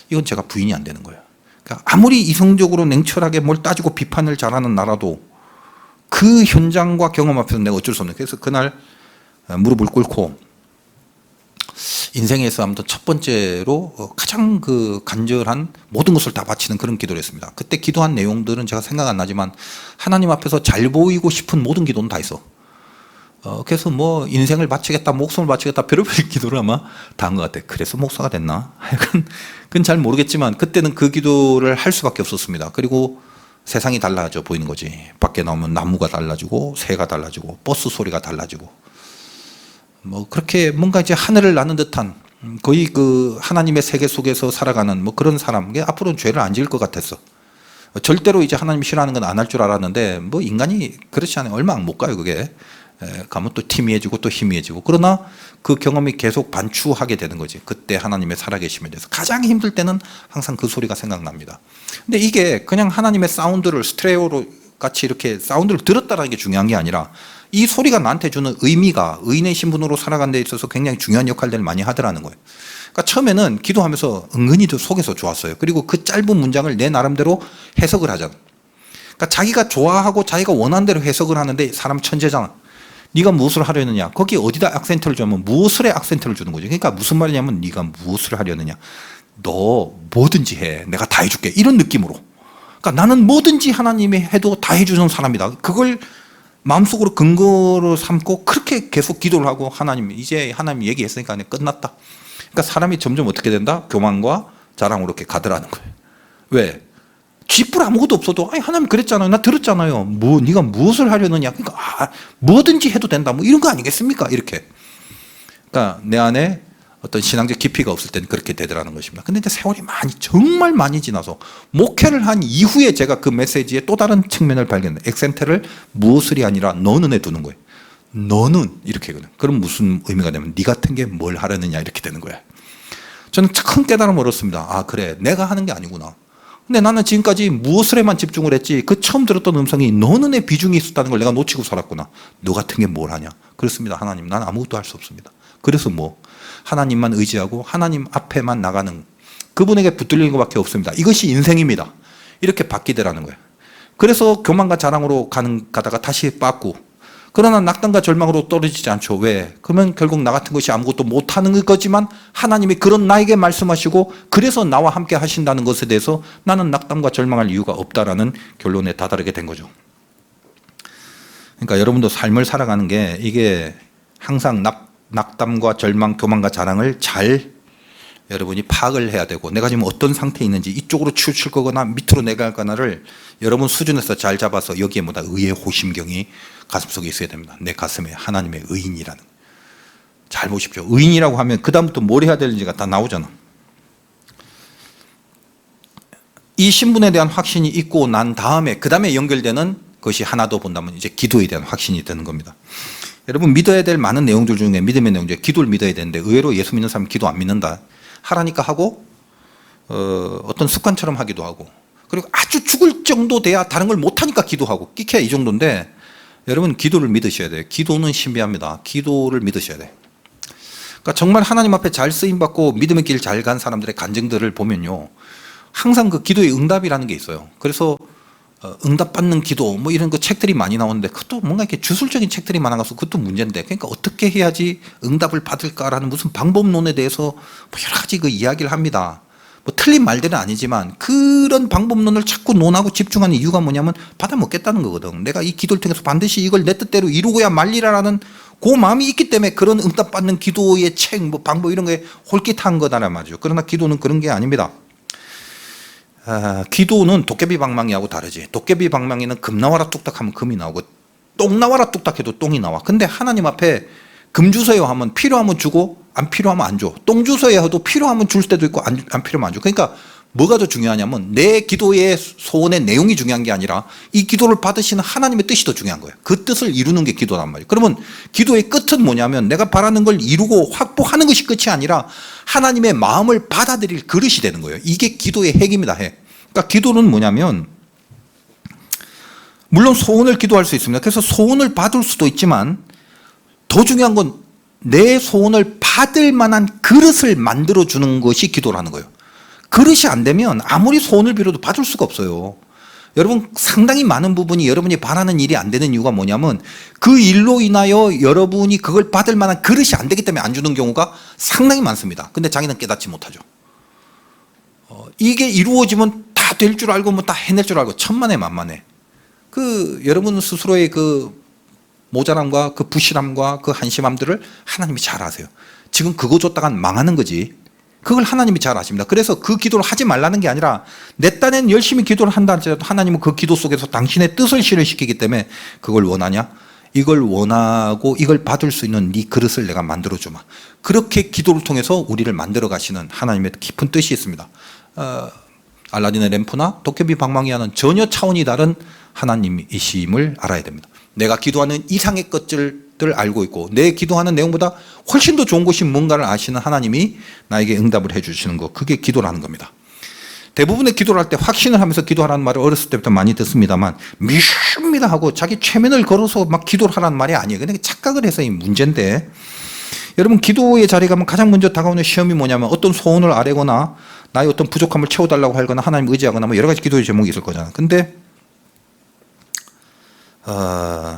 이건 제가 부인이 안 되는 거예요. 그러니까 아무리 이성적으로 냉철하게 뭘 따지고 비판을 잘하는 나라도 그 현장과 경험 앞에서 내가 어쩔 수 없는. 그래서 그날 무릎을 꿇고 인생에서 아무튼 첫 번째로 가장 그 간절한 모든 것을 다 바치는 그런 기도를 했습니다. 그때 기도한 내용들은 제가 생각 안 나지만 하나님 앞에서 잘 보이고 싶은 모든 기도는 다 있어. 그래서 뭐 인생을 바치겠다, 목숨을 바치겠다, 별의별 기도를 아마 다 한 것 같아. 그래서 목사가 됐나? 하여간 그건 잘 모르겠지만 그때는 그 기도를 할 수밖에 없었습니다. 그리고 세상이 달라져 보이는 거지. 밖에 나오면 나무가 달라지고 새가 달라지고 버스 소리가 달라지고, 뭐 그렇게 뭔가 이제 하늘을 나는 듯한, 거의 그 하나님의 세계 속에서 살아가는 뭐 그런 사람. 앞으로는 죄를 안 지을 것 같았어. 절대로 이제 하나님 싫어하는 건 안 할 줄 알았는데, 뭐 인간이 그렇지 않아요. 얼마 못 가요 그게. 가면 또 희미해지고 또 희미해지고. 그러나 그 경험이 계속 반추하게 되는 거지. 그때 하나님의 살아계심에 대해서 가장 힘들 때는 항상 그 소리가 생각납니다. 근데 이게 그냥 하나님의 사운드를 스테레오로 같이 이렇게 사운드를 들었다는 게 중요한 게 아니라, 이 소리가 나한테 주는 의미가 의인의 신분으로 살아가는 데 있어서 굉장히 중요한 역할들을 많이 하더라는 거예요. 그러니까 처음에는 기도하면서 은근히 속에서 좋았어요. 그리고 그 짧은 문장을 내 나름대로 해석을 하잖아. 그러니까 자기가 좋아하고 자기가 원하는 대로 해석을 하는데, 사람 천재잖아. 네가 무엇을 하려느냐, 거기 어디다 악센트를 주면 무엇을에 악센트를 주는 거죠. 그러니까 무슨 말이냐면, 네가 무엇을 하려느냐, 너 뭐든지 해, 내가 다 해줄게, 이런 느낌으로. 그러니까 나는 뭐든지 하나님이 해도 다 해주는 사람이다. 그걸 마음속으로 근거로 삼고 그렇게 계속 기도를 하고, 하나님, 이제 하나님 얘기했으니까 끝났다. 그러니까 사람이 점점 어떻게 된다? 교만과 자랑으로 이렇게 가더라는 거예요. 왜? 쥐뿔 아무것도 없어도, 아니 하나님 그랬잖아요, 나 들었잖아요, 뭐 네가 무엇을 하려느냐, 그러니까 뭐든지 해도 된다, 뭐 이런 거 아니겠습니까? 이렇게. 그러니까 내 안에 어떤 신앙적 깊이가 없을 때는 그렇게 되더라는 것입니다. 근데 이제 세월이 많이, 정말 많이 지나서 목회를 한 이후에 제가 그 메시지의 또 다른 측면을 발견해요. 액센트를 무엇을이 아니라 너는에 두는 거예요. 너는, 이렇게. 그럼 무슨 의미가 되면, 네 같은 게 뭘 하려느냐, 이렇게 되는 거예요. 저는 큰 깨달음을 얻었습니다. 그래, 내가 하는 게 아니구나. 근데 나는 지금까지 무엇을에만 집중을 했지, 그 처음 들었던 음성이 너는의 비중이 있었다는 걸 내가 놓치고 살았구나. 너 같은 게 뭘 하냐. 그렇습니다. 하나님, 난 아무것도 할 수 없습니다. 그래서 뭐 하나님만 의지하고 하나님 앞에만 나가는, 그분에게 붙들리는 것밖에 없습니다. 이것이 인생입니다. 이렇게 바뀌더라는 거예요. 그래서 교만과 자랑으로 가다가 다시 빠꾸. 그러나 낙담과 절망으로 떨어지지 않죠. 왜? 그러면 결국 나 같은 것이 아무것도 못하는 거지만 하나님이 그런 나에게 말씀하시고 그래서 나와 함께 하신다는 것에 대해서 나는 낙담과 절망할 이유가 없다라는 결론에 다다르게 된 거죠. 그러니까 여러분도 삶을 살아가는 게 이게 항상 낙담과 절망, 교만과 자랑을 잘 여러분이 파악을 해야 되고, 내가 지금 어떤 상태에 있는지, 이쪽으로 치우칠 거거나 밑으로 내려갈 거나를 여러분 수준에서 잘 잡아서 여기에 뭐다 의의 호심경이 가슴속에 있어야 됩니다. 내 가슴에 하나님의 의인이라는. 잘 보십시오. 의인이라고 하면 그 다음부터 뭘 해야 되는지가 다 나오잖아. 이 신분에 대한 확신이 있고 난 다음에 그 다음에 연결되는 것이 하나 더 본다면 이제 기도에 대한 확신이 되는 겁니다. 여러분, 믿어야 될 많은 내용들 중에 믿음의 내용 중에 기도를 믿어야 되는데, 의외로 예수 믿는 사람은 기도 안 믿는다. 하라니까 하고 어떤 습관처럼 하기도 하고, 그리고 아주 죽을 정도 돼야 다른 걸 못하니까 기도하고, 끼케야 이 정도인데, 여러분 기도를 믿으셔야 돼요. 기도는 신비합니다. 기도를 믿으셔야 돼요. 그러니까 정말 하나님 앞에 잘 쓰임받고 믿음의 길 잘 간 사람들의 간증들을 보면요, 항상 그 기도의 응답이라는 게 있어요. 그래서 응답받는 기도 뭐 이런 거 책들이 많이 나오는데, 그것도 뭔가 이렇게 주술적인 책들이 많아서 그것도 문제인데, 그러니까 어떻게 해야지 응답을 받을까라는 무슨 방법론에 대해서 뭐 여러 가지 그 이야기를 합니다. 뭐 틀린 말들은 아니지만 그런 방법론을 자꾸 논하고 집중하는 이유가 뭐냐면 받아먹겠다는 거거든. 내가 이 기도를 통해서 반드시 이걸 내 뜻대로 이루고야 말리라라는 그 마음이 있기 때문에 그런 응답받는 기도의 책, 뭐 방법 이런 거에 홀깃한 거다란 말이죠. 그러나 기도는 그런 게 아닙니다. 기도는 도깨비 방망이하고 다르지. 도깨비 방망이는 금 나와라 뚝딱 하면 금이 나오고, 똥 나와라 뚝딱 해도 똥이 나와. 근데 하나님 앞에 금 주세요 하면 필요하면 주고 안 필요하면 안 줘. 똥 주세요 해도 필요하면 줄 때도 있고 안 필요하면 안 줘. 그러니까 뭐가 더 중요하냐면 내 기도의 소원의 내용이 중요한 게 아니라 이 기도를 받으시는 하나님의 뜻이 더 중요한 거예요. 그 뜻을 이루는 게 기도란 말이에요. 그러면 기도의 끝은 뭐냐면 내가 바라는 걸 이루고 확보하는 것이 끝이 아니라 하나님의 마음을 받아들일 그릇이 되는 거예요. 이게 기도의 핵입니다. 핵. 그러니까 기도는 뭐냐면, 물론 소원을 기도할 수 있습니다. 그래서 소원을 받을 수도 있지만 더 중요한 건 내 소원을 받을 만한 그릇을 만들어주는 것이 기도라는 거예요. 그릇이 안 되면 아무리 소원을 빌어도 받을 수가 없어요. 여러분, 상당히 많은 부분이 여러분이 바라는 일이 안 되는 이유가 뭐냐면 그 일로 인하여 여러분이 그걸 받을 만한 그릇이 안 되기 때문에 안 주는 경우가 상당히 많습니다. 근데 자기는 깨닫지 못하죠. 이게 이루어지면 다 될 줄 알고 뭐 다 해낼 줄 알고 천만에 만만해. 그 여러분 스스로의 그 모자람과 그 부실함과 그 한심함들을 하나님이 잘 아세요. 지금 그거 줬다간 망하는 거지. 그걸 하나님이 잘 아십니다. 그래서 그 기도를 하지 말라는 게 아니라 내 딴엔 열심히 기도를 한다 할지라도 하나님은 그 기도 속에서 당신의 뜻을 실현시키기 때문에 그걸 원하냐? 이걸 원하고 이걸 받을 수 있는 네 그릇을 내가 만들어주마. 그렇게 기도를 통해서 우리를 만들어 가시는 하나님의 깊은 뜻이 있습니다. 알라딘의 램프나 도깨비 방망이와는 전혀 차원이 다른 하나님이심을 알아야 됩니다. 내가 기도하는 이상의 것들을 알고 있고 내 기도하는 내용보다 훨씬 더 좋은 것이 뭔가를 아시는 하나님이 나에게 응답을 해 주시는 것, 그게 기도라는 겁니다. 대부분의 기도를 할 때 확신을 하면서 기도하라는 말을 어렸을 때부터 많이 듣습니다만, 믿습니다 하고 자기 최면을 걸어서 막 기도를 하라는 말이 아니에요. 근데 착각을 해서 이 문제인데, 여러분 기도의 자리에 가면 가장 먼저 다가오는 시험이 뭐냐면 어떤 소원을 아뢰거나 나의 어떤 부족함을 채워달라고 하거나 하나님 의지하거나 뭐 여러 가지 기도의 제목이 있을 거잖아. 근데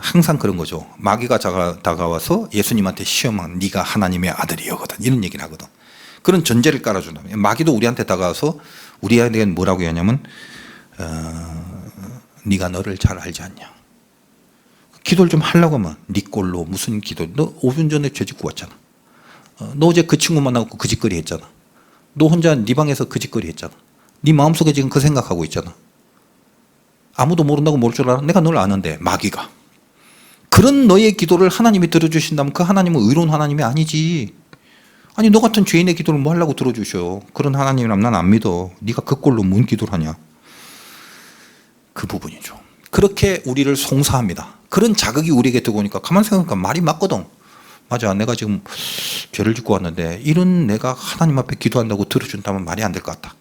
항상 그런 거죠. 마귀가 다가와서 예수님한테 시험한 네가 하나님의 아들이여거든, 이런 얘기를 하거든. 그런 전제를 깔아준다. 마귀도 우리한테 다가와서 우리에게 뭐라고 하냐면 네가 너를 잘 알지 않냐. 기도를 좀 하려고 하면 네 꼴로 무슨 기도. 너 5분 전에 죄 짓고 왔잖아. 너 어제 그 친구 만나고 그 짓거리 했잖아. 너 혼자 네 방에서 그 짓거리 했잖아. 네 마음속에 지금 그 생각하고 있잖아. 아무도 모른다고 모를 줄 알아? 내가 널 아는데. 마귀가. 그런 너의 기도를 하나님이 들어주신다면 그 하나님은 의로운 하나님이 아니지. 아니 너 같은 죄인의 기도를 뭐 하려고 들어주셔. 그런 하나님이라면 난 안 믿어. 네가 그 꼴로 뭔 기도를 하냐. 그 부분이죠. 그렇게 우리를 송사합니다. 그런 자극이 우리에게 들어오니까 가만 생각하니까 말이 맞거든. 맞아, 내가 지금 죄를 짓고 왔는데 이런 내가 하나님 앞에 기도한다고 들어준다면 말이 안 될 것 같다.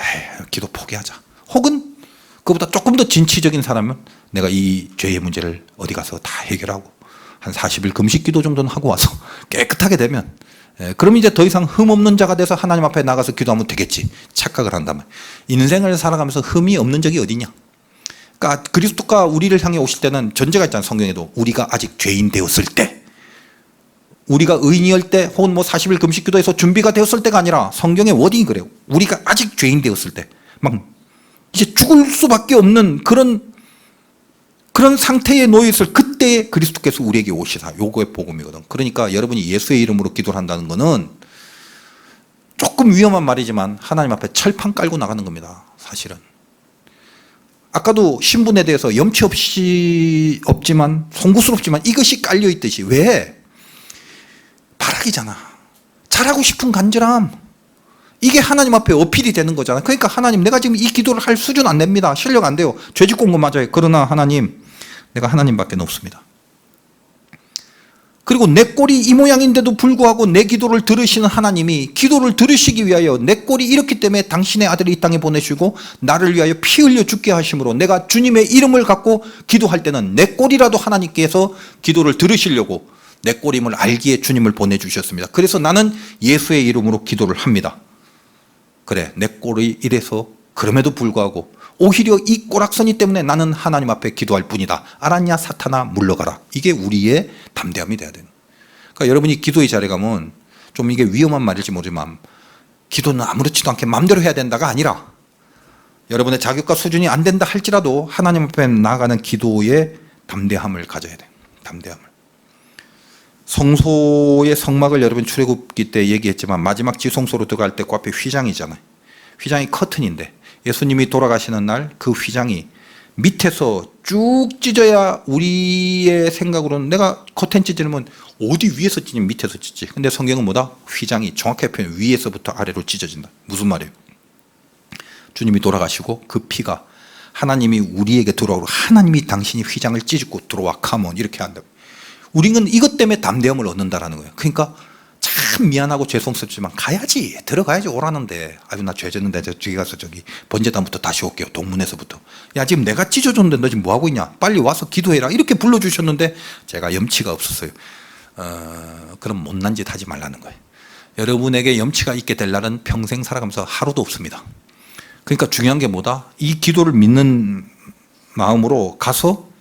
에이, 기도 포기하자. 혹은 그보다 조금 더 진취적인 사람은 내가 이 죄의 문제를 어디 가서 다 해결하고 한 40일 금식 기도 정도는 하고 와서 깨끗하게 되면, 그럼 이제 더 이상 흠 없는 자가 돼서 하나님 앞에 나가서 기도하면 되겠지. 착각을 한다면. 인생을 살아가면서 흠이 없는 적이 어디냐. 그러니까 그리스도가 우리를 향해 오실 때는 전제가 있잖아요. 성경에도 우리가 아직 죄인 되었을 때, 우리가 의인이었을 때, 혹은 뭐 40일 금식 기도해서 준비가 되었을 때가 아니라 성경의 워딩이 그래요. 우리가 아직 죄인 되었을 때, 막 이제 죽을 수밖에 없는 그런 그런 상태에 놓여 있을 그때에 그리스도께서 우리에게 오시다. 요거의 복음이거든. 그러니까 여러분이 예수의 이름으로 기도를 한다는 거는 조금 위험한 말이지만 하나님 앞에 철판 깔고 나가는 겁니다. 사실은. 아까도 신분에 대해서 염치 없지만 송구스럽지만 이것이 깔려 있듯이. 왜? 바락이잖아. 잘하고 싶은 간절함. 이게 하나님 앞에 어필이 되는 거잖아. 그러니까 하나님, 내가 지금 이 기도를 할 수준 안 됩니다. 실력 안 돼요. 죄짓고 온 거 맞아요. 그러나 하나님, 내가 하나님밖에 없습니다. 그리고 내 꼴이 이 모양인데도 불구하고 내 기도를 들으시는 하나님이 기도를 들으시기 위하여 내 꼴이 이렇기 때문에 당신의 아들을 이 땅에 보내시고 나를 위하여 피 흘려 죽게 하심으로 내가 주님의 이름을 갖고 기도할 때는 내 꼴이라도 하나님께서 기도를 들으시려고 내 꼴임을 알기에 주님을 보내주셨습니다. 그래서 나는 예수의 이름으로 기도를 합니다. 그래, 내 꼴이 이래서 그럼에도 불구하고 오히려 이 꼬락서니 때문에 나는 하나님 앞에 기도할 뿐이다. 알았냐 사탄아 물러가라. 이게 우리의 담대함이 돼야 되는. 그러니까 여러분이 기도의 자리에 가면 좀 이게 위험한 말일지 모르지만 기도는 아무렇지도 않게 마음대로 해야 된다가 아니라 여러분의 자격과 수준이 안 된다 할지라도 하나님 앞에 나아가는 기도의 담대함을 가져야 돼. 담대함을. 성소의 성막을 여러분 출애굽기 때 얘기했지만 마지막 지성소로 들어갈 때 그 앞에 휘장이잖아요. 휘장이 커튼인데 예수님이 돌아가시는 날 그 휘장이 밑에서 쭉 찢어야 우리의 생각으로는 내가 커튼 찢으면 어디 위에서 찢지 밑에서 찢지. 근데 성경은 뭐다? 휘장이 정확하게 표현 위에서부터 아래로 찢어진다. 무슨 말이에요? 주님이 돌아가시고 그 피가 하나님이 우리에게 들어오고 하나님이 당신이 휘장을 찢고 들어와 카몬 이렇게 한다. 우리는 이것 때문에 담대함을 얻는다라는 거예요. 그러니까 참 미안하고 죄송스럽지만 가야지, 들어가야지. 오라는데 아유 나 죄졌는데 저 뒤에 가서 저기 번제단부터 다시 올게요. 동문에서부터. 야 지금 내가 찢어줬는데 너 지금 뭐하고 있냐, 빨리 와서 기도해라 이렇게 불러주셨는데 제가 염치가 없었어요. 그럼 못난 짓 하지 말라는 거예요. 여러분에게 염치가 있게 될 날은 평생 살아가면서 하루도 없습니다. 그러니까 중요한 게 뭐다? 이 기도를 믿는 마음으로 가서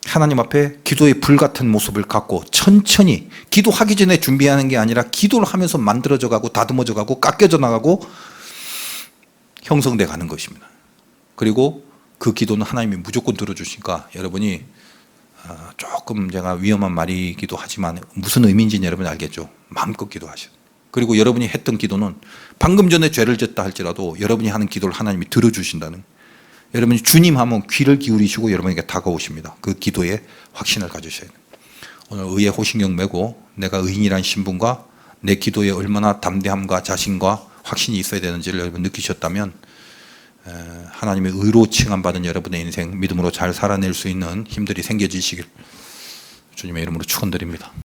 하나님 앞에 기도의 불같은 모습을 갖고 천천히, 기도하기 전에 준비하는 게 아니라 기도를 하면서 만들어져 가고 다듬어져 가고 깎여져 나가고 형성돼 가는 것입니다. 그리고 그 기도는 하나님이 무조건 들어주시니까 여러분이 조금 제가 위험한 말이기도 하지만 무슨 의미인지는 여러분이 알겠죠. 마음껏 기도하셔. 그리고 여러분이 했던 기도는 방금 전에 죄를 졌다 할지라도 여러분이 하는 기도를 하나님이 들어주신다는, 여러분이 주님 하면 귀를 기울이시고 여러분에게 다가오십니다. 그 기도에 확신을 가지셔야 돼요. 오늘 의의 호신경 메고 내가 의인이라는 신분과 내 기도에 얼마나 담대함과 자신과 확신이 있어야 되는지를 여러분 느끼셨다면 하나님의 의로 칭함받은 여러분의 인생 믿음으로 잘 살아낼 수 있는 힘들이 생겨지시길 주님의 이름으로 축원드립니다.